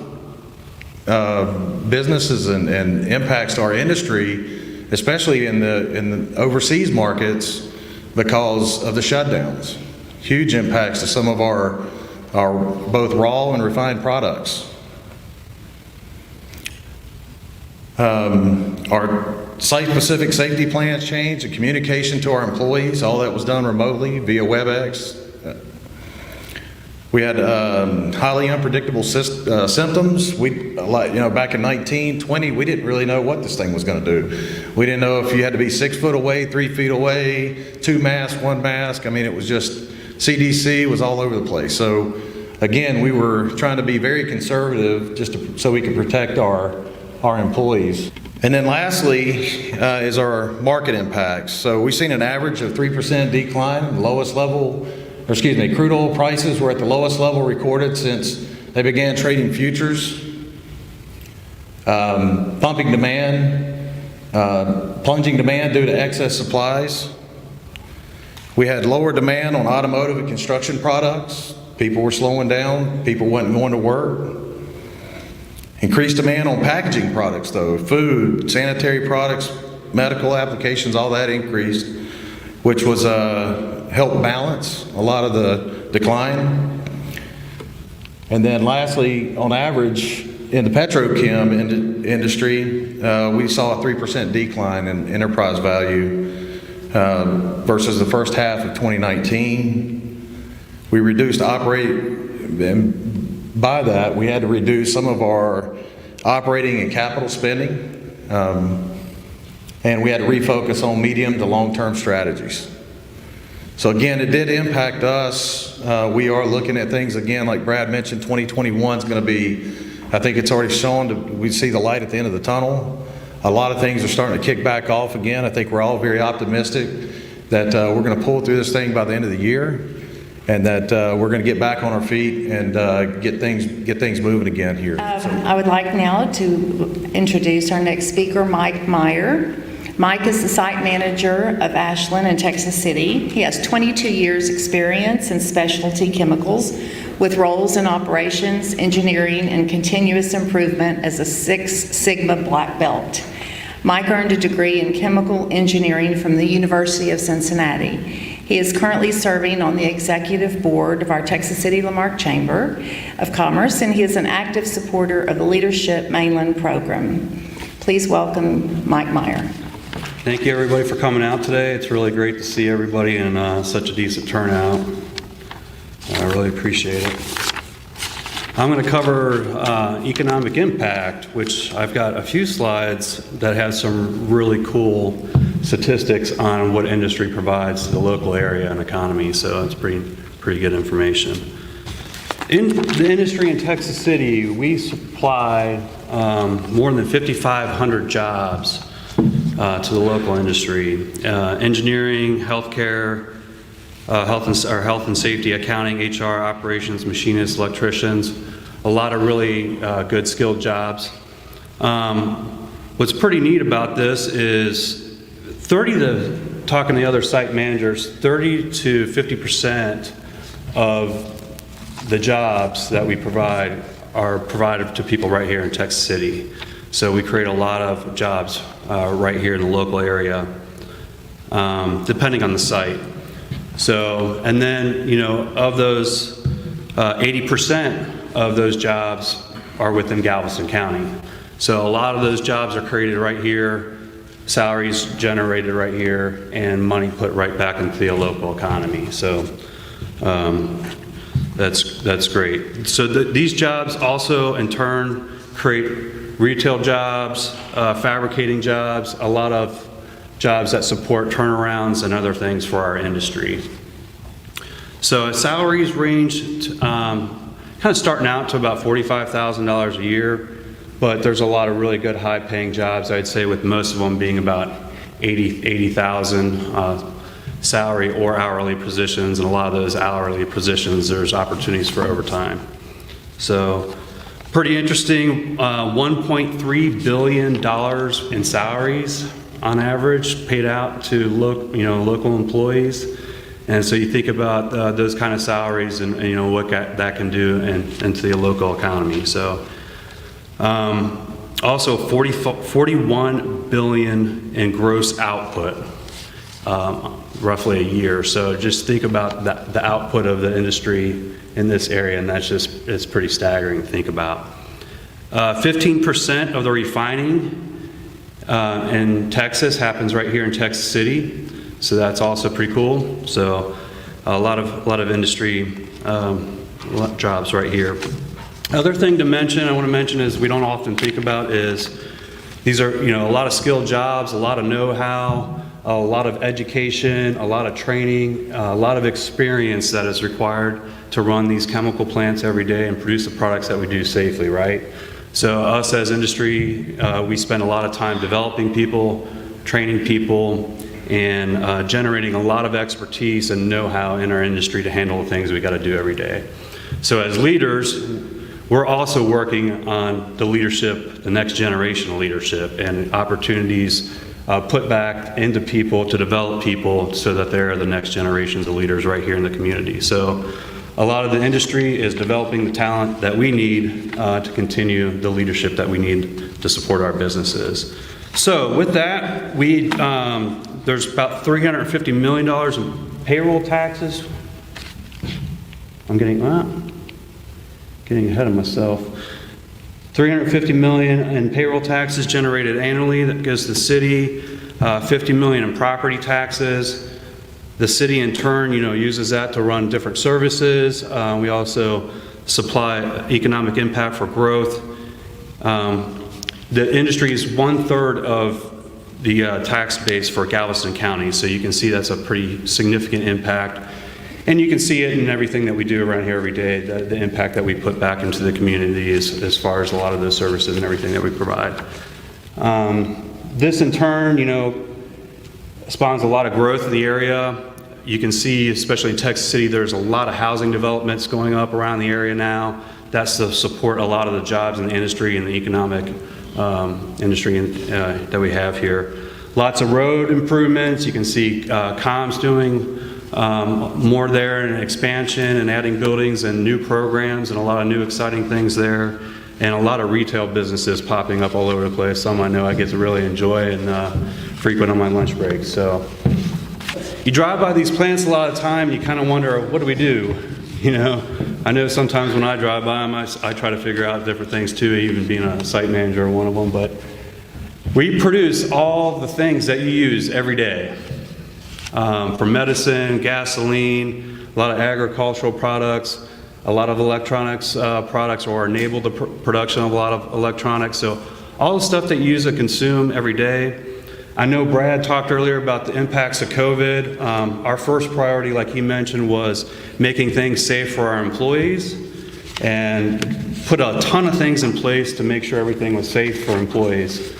businesses and impacts to our industry, especially in the overseas markets, because of the shutdowns. Huge impacts to some of our both raw and refined products. Our site-specific safety plans changed, the communication to our employees, all that was done remotely via WebEx. We had highly unpredictable symptoms. Back in 1920, we didn't really know what this thing was going to do. We didn't know if you had to be 6 foot away, 3 feet away, 2 masks, 1 mask. I mean, it was just, CDC was all over the place. So again, we were trying to be very conservative just so we could protect our employees. And then lastly is our market impacts. So we've seen an average of 3% decline, crude oil prices were at the lowest level recorded since they began trading futures. Plunging demand due to excess supplies. We had lower demand on automotive and construction products. People were slowing down, people wasn't going to work. Increased demand on packaging products though, food, sanitary products, medical applications, all that increased, which was helped balance a lot of the decline. And then lastly, on average, in the petrochem industry, we saw a 3% decline in enterprise value versus the first half of 2019. We reduced and by that, we had to reduce some of our operating and capital spending, and we had to refocus on medium to long-term strategies. So again, it did impact us. We are looking at things again, like Brad mentioned, 2021 is going to be, I think it's already shown, we see the light at the end of the tunnel. A lot of things are starting to kick back off again. I think we're all very optimistic that we're going to pull through this thing by the end of the year, and that we're going to get back on our feet and get things moving again here. I would like now to introduce our next speaker, Mike Meyer. Mike is the site manager of Ashland in Texas City. He has 22 years experience in specialty chemicals with roles in operations, engineering, and continuous improvement as a 6 Sigma black belt. Mike earned a degree in chemical engineering from the University of Cincinnati. He is currently serving on the executive board of our Texas City Lamarck Chamber of Commerce, and he is an active supporter of the Leadership Mainland program. Please welcome Mike Meyer. Thank you, everybody, for coming out today. It's really great to see everybody in such a decent turnout. I really appreciate it. I'm going to cover economic impact, which I've got a few slides that have some really cool statistics on what industry provides to the local area and economy, so it's pretty good information. In the industry in Texas City, we supply more than 5,500 jobs to the local industry. Engineering, healthcare, health and safety, accounting, HR, operations, machinists, electricians, a lot of really good skilled jobs. What's pretty neat about this is talking to the other site managers, 30 to 50% of the jobs that we provide are provided to people right here in Texas City. So we create a lot of jobs right here in the local area, depending on the site. So, and then, you know, of those, 80% of those jobs are within Galveston County. So a lot of those jobs are created right here, salaries generated right here, and money put right back into the local economy. So that's great. So these jobs also in turn create retail jobs, fabricating jobs, a lot of jobs that support turnarounds and other things for our industry. So salaries range kind of starting out to about $45,000 a year, but there's a lot of really good high-paying jobs, I'd say, with most of them being about 80,000 salary or hourly positions, and a lot of those hourly positions, there's opportunities for overtime. So pretty interesting, $1.3 billion in salaries on average paid out to local employees. And so you think about those kind of salaries and you know what that can do into the local economy. So also 41 billion in gross output, roughly a year. So just think about the output of the industry in this area, and it's pretty staggering to think about. 15% of the refining in Texas happens right here in Texas City. So that's also pretty cool. So a lot of industry jobs right here. Other thing to mention, I want to mention is we don't often think about is these are a lot of skilled jobs, a lot of know-how, a lot of education, a lot of training, a lot of experience that is required to run these chemical plants every day and produce the products that we do safely, right? So us as industry, we spend a lot of time developing people, training people, and generating a lot of expertise and know-how in our industry to handle the things we got to do every day. So as leaders, we're also working on the leadership, the next generation of leadership, and opportunities put back into people to develop people so that they're the next generations of leaders right here in the community. So a lot of the industry is developing the talent that we need to continue the leadership that we need to support our businesses. So with that, there's about $350 million in payroll taxes. I'm getting ahead of myself. $350 million in payroll taxes generated annually that goes to the city. $50 million in property taxes. The city in turn, uses that to run different services. We also supply economic impact for growth. The industry is 1/3 of the tax base for Galveston County, so you can see that's a pretty significant impact. And you can see it in everything that we do around here every day, the impact that we put back into the community as far as a lot of those services and everything that we provide. This in turn, spawns a lot of growth in the area. You can see, especially in Texas City, there's a lot of housing developments going up around the area now. That's to support a lot of the jobs in the industry and the economic industry that we have here. Lots of road improvements. You can see COM's doing more there, and expansion and adding buildings and new programs and a lot of new exciting things there, and a lot of retail businesses popping up all over the place. Some I know I get to really enjoy and frequent on my lunch break. So you drive by these plants a lot of time, you kind of wonder, what do we do? I know sometimes when I drive by them, I try to figure out different things too, even being a site manager or one of them, but we produce all the things that you use every day. From medicine, gasoline, a lot of agricultural products, a lot of electronics products, or enable the production of a lot of electronics. So all the stuff that you use and consume every day. I know Brad talked earlier about the impacts of COVID. Our first priority, like he mentioned, was making things safe for our employees, and put a ton of things in place to make sure everything was safe for employees.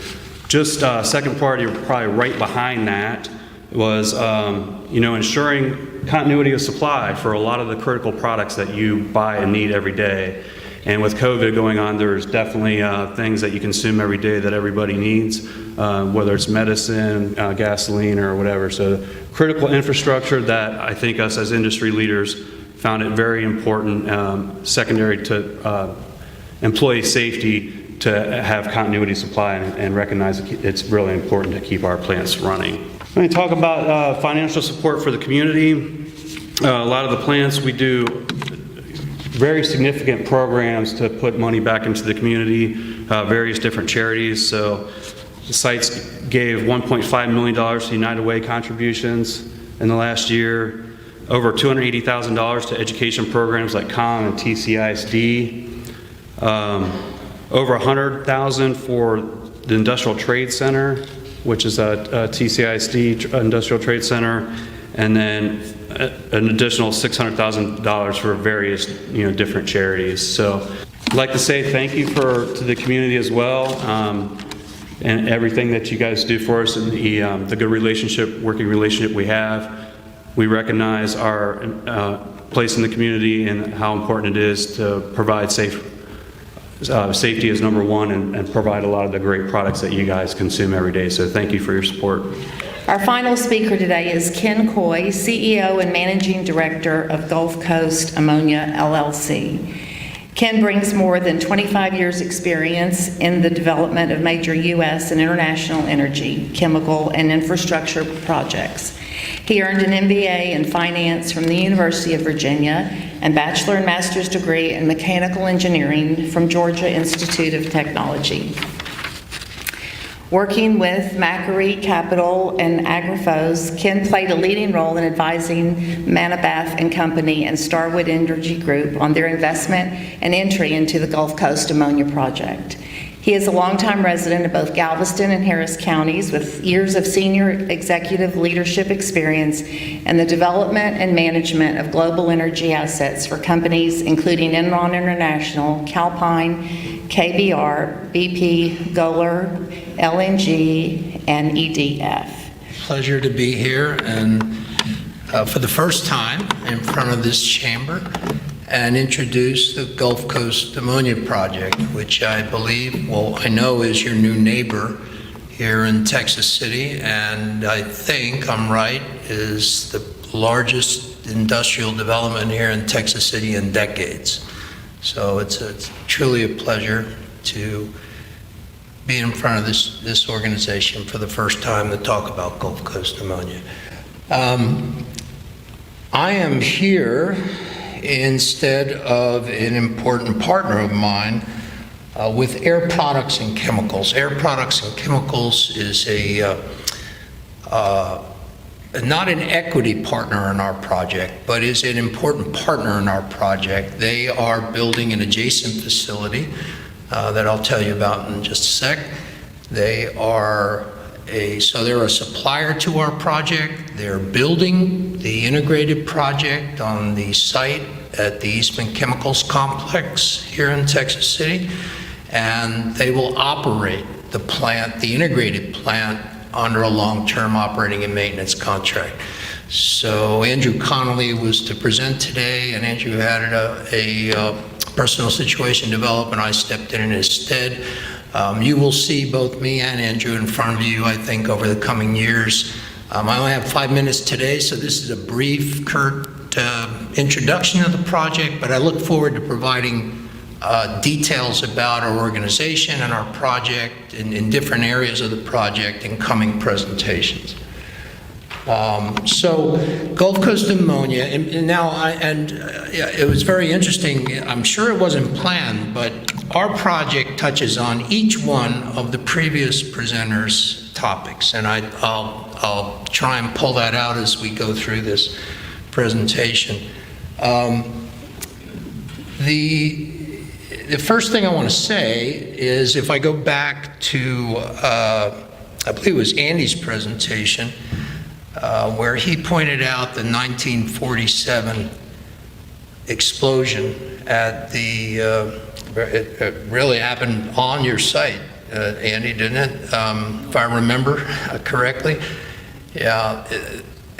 Just second priority, probably right behind that, was ensuring continuity of supply for a lot of the critical products that you buy and need every day. And with COVID going on, there's definitely things that you consume every day that everybody needs, whether it's medicine, gasoline, or whatever. So critical infrastructure that I think us as industry leaders found it very important, secondary to employee safety to have continuity of supply and recognize it's really important to keep our plants running. When we talk about financial support for the community, a lot of the plants we do very significant programs to put money back into the community, various different charities. So the sites gave $1.5 million to United Way contributions in the last year, over $280,000 to education programs like COM and TCISD, over $100,000 for the Industrial Trade Center, which is a TCISD Industrial Trade Center, and then an additional $600,000 for various, different charities. So I'd like to say thank you to the community as well, and everything that you guys do for us, and the good working relationship we have. We recognize our place in the community and how important it is to provide safety is number one, and provide a lot of the great products that you guys consume every day. So thank you for your support. Our final speaker today is Ken Coy, CEO and Managing Director of Gulf Coast Ammonia, LLC. Ken brings more than 25 years' experience in the development of major U.S. and international energy, chemical, and infrastructure projects. He earned an MBA in finance from the University of Virginia and bachelor and master's degree in mechanical engineering from Georgia Institute of Technology. Working with Marque Capital and Agrifos, Ken played a leading role in advising Manabath and Company and Starwood Energy Group on their investment and entry into the Gulf Coast Ammonia project. He is a longtime resident of both Galveston and Harris counties with years of senior executive leadership experience in the development and management of global energy assets for companies including Enron International, Calpine, KBR, BP, Golar, LNG, and EDF. Pleasure to be here and for the first time in front of this chamber and introduce the Gulf Coast Ammonia project, which I know is your new neighbor here in Texas City, and I think I'm right, is the largest industrial development here in Texas City in decades. So it's truly a pleasure to be in front of this organization for the first time to talk about Gulf Coast Ammonia. I am here instead of an important partner of mine with Air Products and Chemicals. Air Products and Chemicals is not an equity partner in our project, but is an important partner in our project. They are building an adjacent facility that I'll tell you about in just a sec. They're a supplier to our project. They're building the integrated project on the site at the Eastman Chemicals complex here in Texas City, and they will operate the plant, the integrated plant, under a long-term operating and maintenance contract. So Andrew Connolly was to present today, and Andrew had a personal situation develop, and I stepped in his stead. You will see both me and Andrew in front of you, I think, over the coming years. I only have 5 minutes today, so this is a brief, curt introduction of the project, but I look forward to providing details about our organization and our project in different areas of the project in coming presentations. So Gulf Coast Ammonia, and it was very interesting. I'm sure it wasn't planned, but our project touches on each one of the previous presenters' topics, and I'll try and pull that out as we go through this presentation. The first thing I want to say is, if I go back to, I believe it was Andy's presentation, where he pointed out the 1947 explosion at the, it really happened on your site, Andy, didn't it? If I remember correctly. Yeah,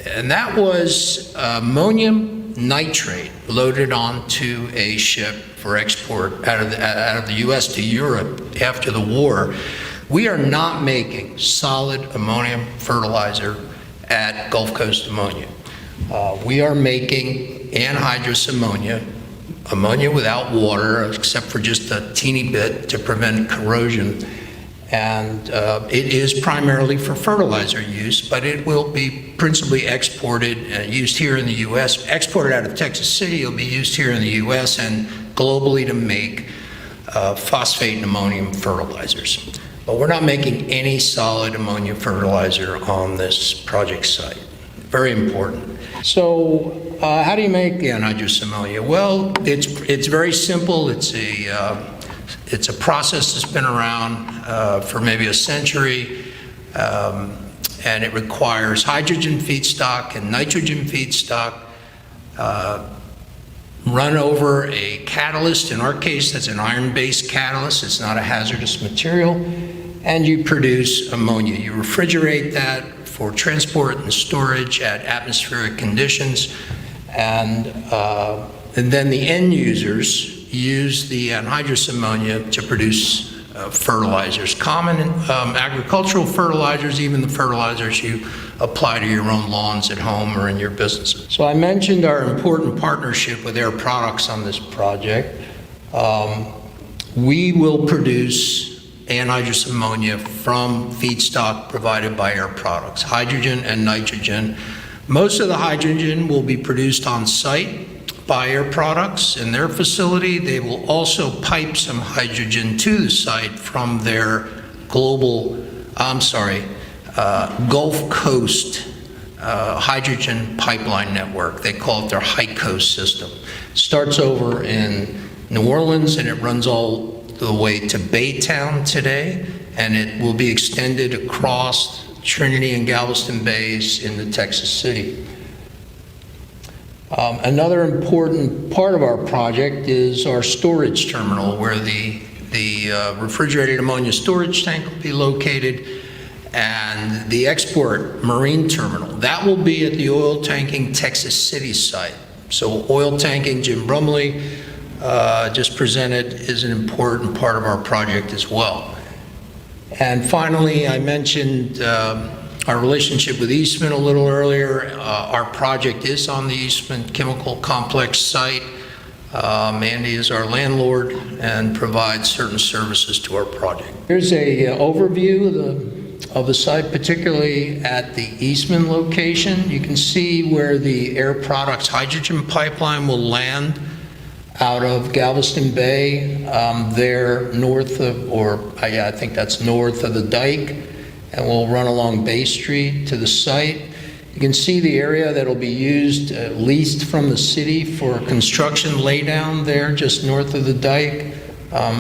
and that was ammonium nitrate loaded onto a ship for export out of the U.S. to Europe after the war. We are not making solid ammonium fertilizer at Gulf Coast Ammonia. We are making anhydrous ammonia ammonia without water, except for just a teeny bit to prevent corrosion. And it is primarily for fertilizer use, but it will be principally exported and used here in the U.S. Exported out of Texas City, it'll be used here in the U.S. and globally to make phosphate and ammonium fertilizers. But we're not making any solid ammonia fertilizer on this project site. Very important. So how do you make anhydrous ammonia? Well, it's very simple. It's a process that's been around for maybe a century, and it requires hydrogen feedstock and nitrogen feedstock run over a catalyst. In our case, that's an iron-based catalyst. It's not a hazardous material. And you produce ammonia. You refrigerate that for transport and storage at atmospheric conditions. And then the end users use the anhydrous ammonia to produce fertilizers, common agricultural fertilizers, even the fertilizers you apply to your own lawns at home or in your businesses. So I mentioned our important partnership with Air Products on this project. We will produce anhydrous ammonia from feedstock provided by Air Products, hydrogen and nitrogen. Most of the hydrogen will be produced on site by Air Products in their facility. They will also pipe some hydrogen to the site from their Gulf Coast hydrogen pipeline network. They call it their HYCO system. Starts over in New Orleans and it runs all the way to Baytown today, and it will be extended across Trinity and Galveston Bays into Texas City. Another important part of our project is our storage terminal, where the refrigerated ammonia storage tank will be located, and the export marine terminal. That will be at the Oiltanking Texas City site. So Oiltanking, Jim Brumley just presented, is an important part of our project as well. And finally, I mentioned our relationship with Eastman a little earlier. Our project is on the Eastman Chemical Complex site. Andy is our landlord and provides certain services to our project. Here's a overview of the site, particularly at the Eastman location. You can see where the Air Products hydrogen pipeline will land out of Galveston Bay, there north of, I think that's north of the dike, and we'll run along Bay Street to the site. You can see the area that'll be used leased from the city for construction laydown there just north of the dike,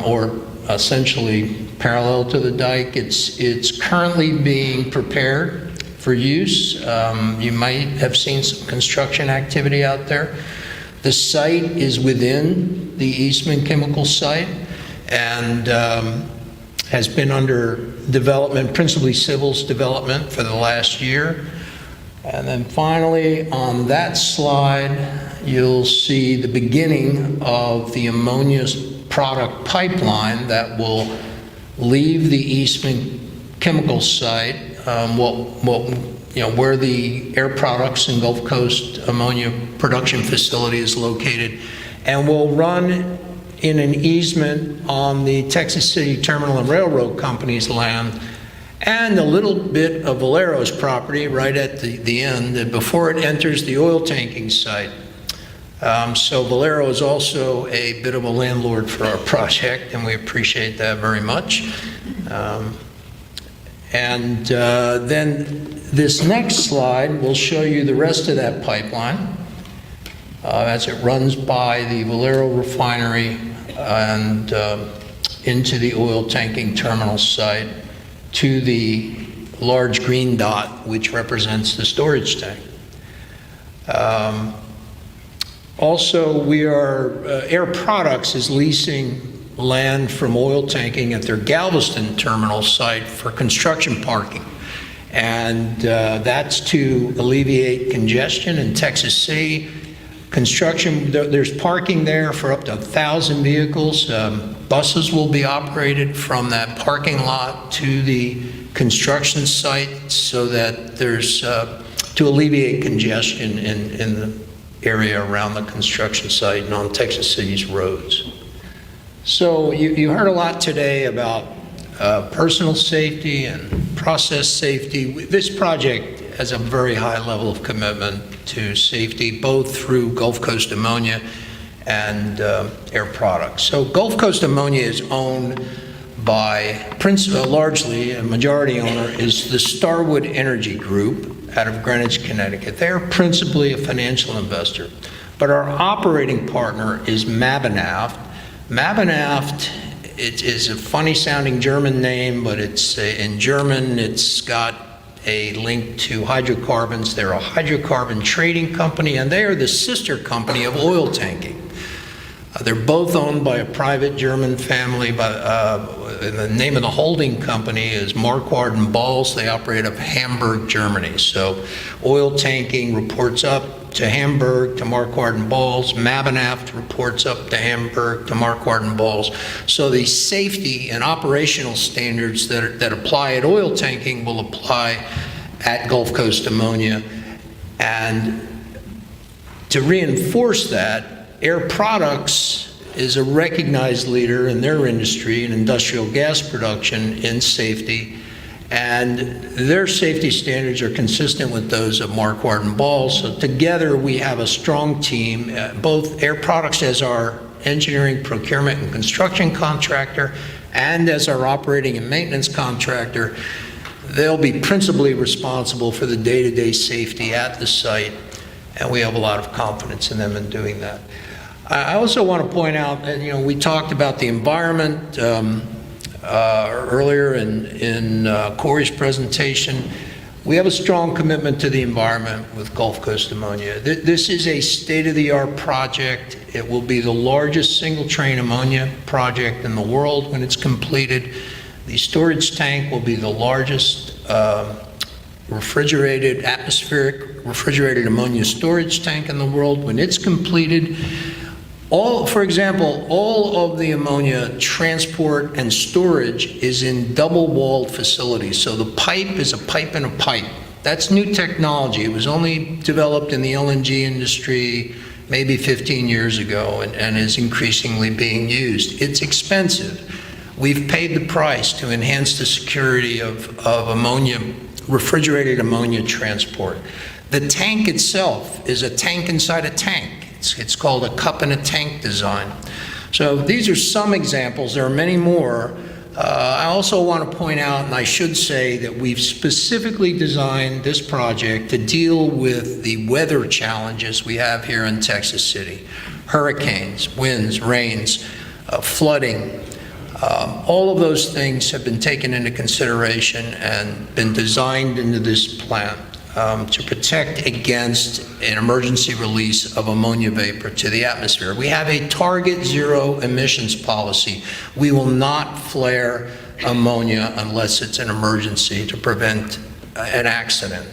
or essentially parallel to the dike. It's currently being prepared for use. You might have seen some construction activity out there. The site is within the Eastman Chemical site and has been under development, principally civils development, for the last year. And then finally, on that slide, you'll see the beginning of the ammonia product pipeline that will leave the Eastman Chemical site, where the Air Products and Gulf Coast Ammonia production facility is located, and will run in an easement on the Texas City Terminal and Railroad Company's land, and a little bit of Valero's property right at the end before it enters the oil tanking site. So Valero is also a bit of a landlord for our project, and we appreciate that very much. And then this next slide will show you the rest of that pipeline as it runs by the Valero Refinery and into the oil tanking terminal site to the large green dot, which represents the storage tank. Also, Air Products is leasing land from Oiltanking at their Galveston terminal site for construction parking. And that's to alleviate congestion in Texas City. Construction, there's parking there for up to 1,000 vehicles. Buses will be operated from that parking lot to the construction site so that there's, to alleviate congestion in area around the construction site and on Texas City's roads. So you heard a lot today about personal safety and process safety. This project has a very high level of commitment to safety, both through Gulf Coast Ammonia and Air Products. So Gulf Coast Ammonia is owned by, largely, a majority owner is the Starwood Energy Group out of Greenwich, Connecticut. They're principally a financial investor. But our operating partner is Mabanaft. Mabanaft, it is a funny sounding German name, but it's in German, it's got a link to hydrocarbons. They're a hydrocarbon trading company, and they are the sister company of Oiltanking. They're both owned by a private German family. The name of the holding company is Marque and Balls. They operate out of Hamburg, Germany. So Oiltanking reports up to Hamburg, to Marque and Balls. Mabanaft reports up to Hamburg, to Marque and Balls. So the safety and operational standards that apply at Oiltanking will apply at Gulf Coast Ammonia. And to reinforce that, Air Products is a recognized leader in their industry in industrial gas production in safety, and their safety standards are consistent with those of Marque and Balls. So together we have a strong team, both Air Products as our engineering, procurement, and construction contractor, and as our operating and maintenance contractor. They'll be principally responsible for the day-to-day safety at the site, and we have a lot of confidence in them in doing that. I also want to point out that, we talked about the environment earlier in Corey's presentation. We have a strong commitment to the environment with Gulf Coast Ammonia. This is a state-of-the-art project. It will be the largest single-train ammonia project in the world when it's completed. The storage tank will be the largest atmospheric refrigerated ammonia storage tank in the world when it's completed. For example, all of the ammonia transport and storage is in double-walled facilities. So the pipe is a pipe in a pipe. That's new technology. It was only developed in the LNG industry maybe 15 years ago and is increasingly being used. It's expensive. We've paid the price to enhance the security of ammonia, refrigerated ammonia transport. The tank itself is a tank inside a tank. It's called a cup in a tank design. So these are some examples. There are many more. I also want to point out, and I should say, that we've specifically designed this project to deal with the weather challenges we have here in Texas City. Hurricanes, winds, rains, flooding. All of those things have been taken into consideration and been designed into this plant to protect against an emergency release of ammonia vapor to the atmosphere. We have a target zero emissions policy. We will not flare ammonia unless it's an emergency to prevent an accident.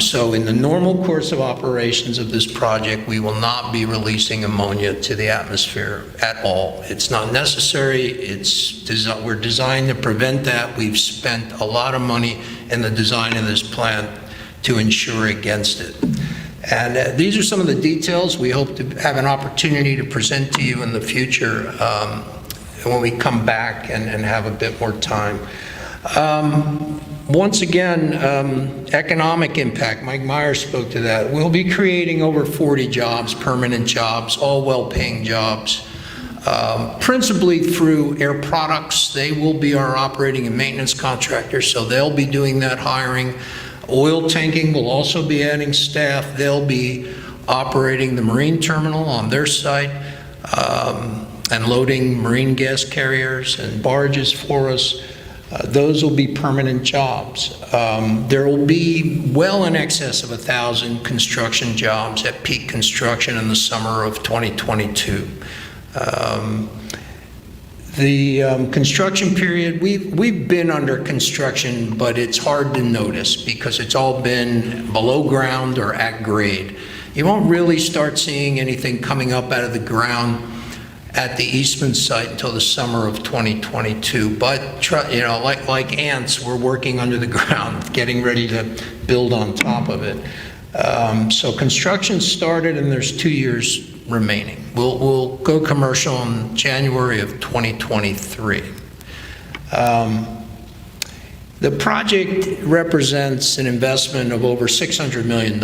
So in the normal course of operations of this project, we will not be releasing ammonia to the atmosphere at all. It's not necessary. We're designed to prevent that. We've spent a lot of money in the design of this plant to ensure against it. And these are some of the details we hope to have an opportunity to present to you in the future when we come back and have a bit more time. Once again, economic impact, Mike Myers spoke to that. We'll be creating over 40 jobs, permanent jobs, all well-paying jobs, principally through Air Products. They will be our operating and maintenance contractor, so they'll be doing that hiring. Oiltanking will also be adding staff. They'll be operating the marine terminal on their site and loading marine gas carriers and barges for us. Those will be permanent jobs. There will be well in excess of 1,000 construction jobs at peak construction in the summer of 2022. The construction period, we've been under construction, but it's hard to notice because it's all been below ground or at grade. You won't really start seeing anything coming up out of the ground at the Eastman site until the summer of 2022. But like ants, we're working under the ground, getting ready to build on top of it. So construction started, and there's 2 years remaining. We'll go commercial in January of 2023. The project represents an investment of over $600 million,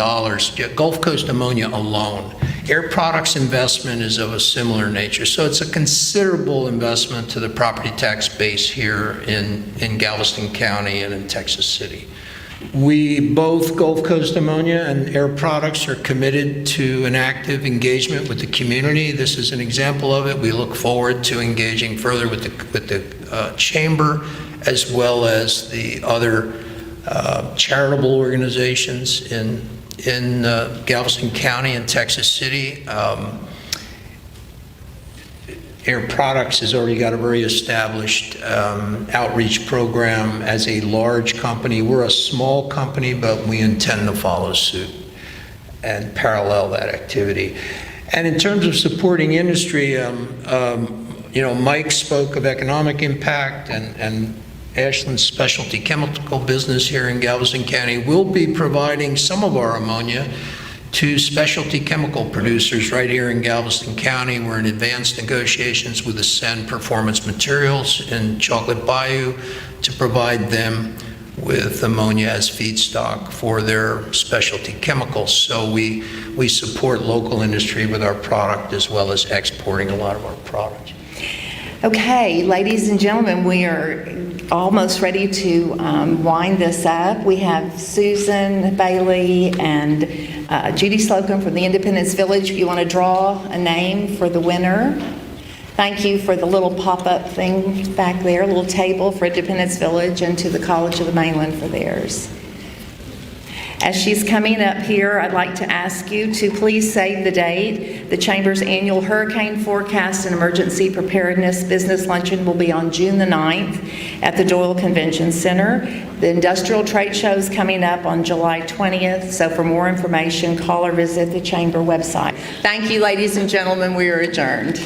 Gulf Coast Ammonia alone. Air Products investment is of a similar nature. So it's a considerable investment to the property tax base here in Galveston County and in Texas City. We, both Gulf Coast Ammonia and Air Products, are committed to an active engagement with the community. This is an example of it. We look forward to engaging further with the Chamber, as well as the other charitable organizations in Galveston County and Texas City. Air Products has already got a very established outreach program as a large company. We're a small company, but we intend to follow suit and parallel that activity. And in terms of supporting industry, Mike spoke of economic impact, and Ashland's specialty chemical business here in Galveston County will be providing some of our ammonia to specialty chemical producers right here in Galveston County. We're in advanced negotiations with Ascend Performance Materials in Chocolate Bayou to provide them with ammonia as feedstock for their specialty chemicals. So we support local industry with our product, as well as exporting a lot of our products. Okay, ladies and gentlemen, we are almost ready to wind this up. We have Susan Bailey and Judy Slocum from the Independence Village. If you want to draw a name for the winner. Thank you for the little pop-up thing back there, a little table for Independence Village, and to the College of the Mainland for theirs. As she's coming up here, I'd like to ask you to please save the date. The Chamber's annual Hurricane Forecast and Emergency Preparedness Business Luncheon will be on June the 9th at the Doyle Convention Center. The Industrial Trade Show is coming up on July 20th, so for more information, call or visit the Chamber website. Thank you, ladies and gentlemen. We are adjourned.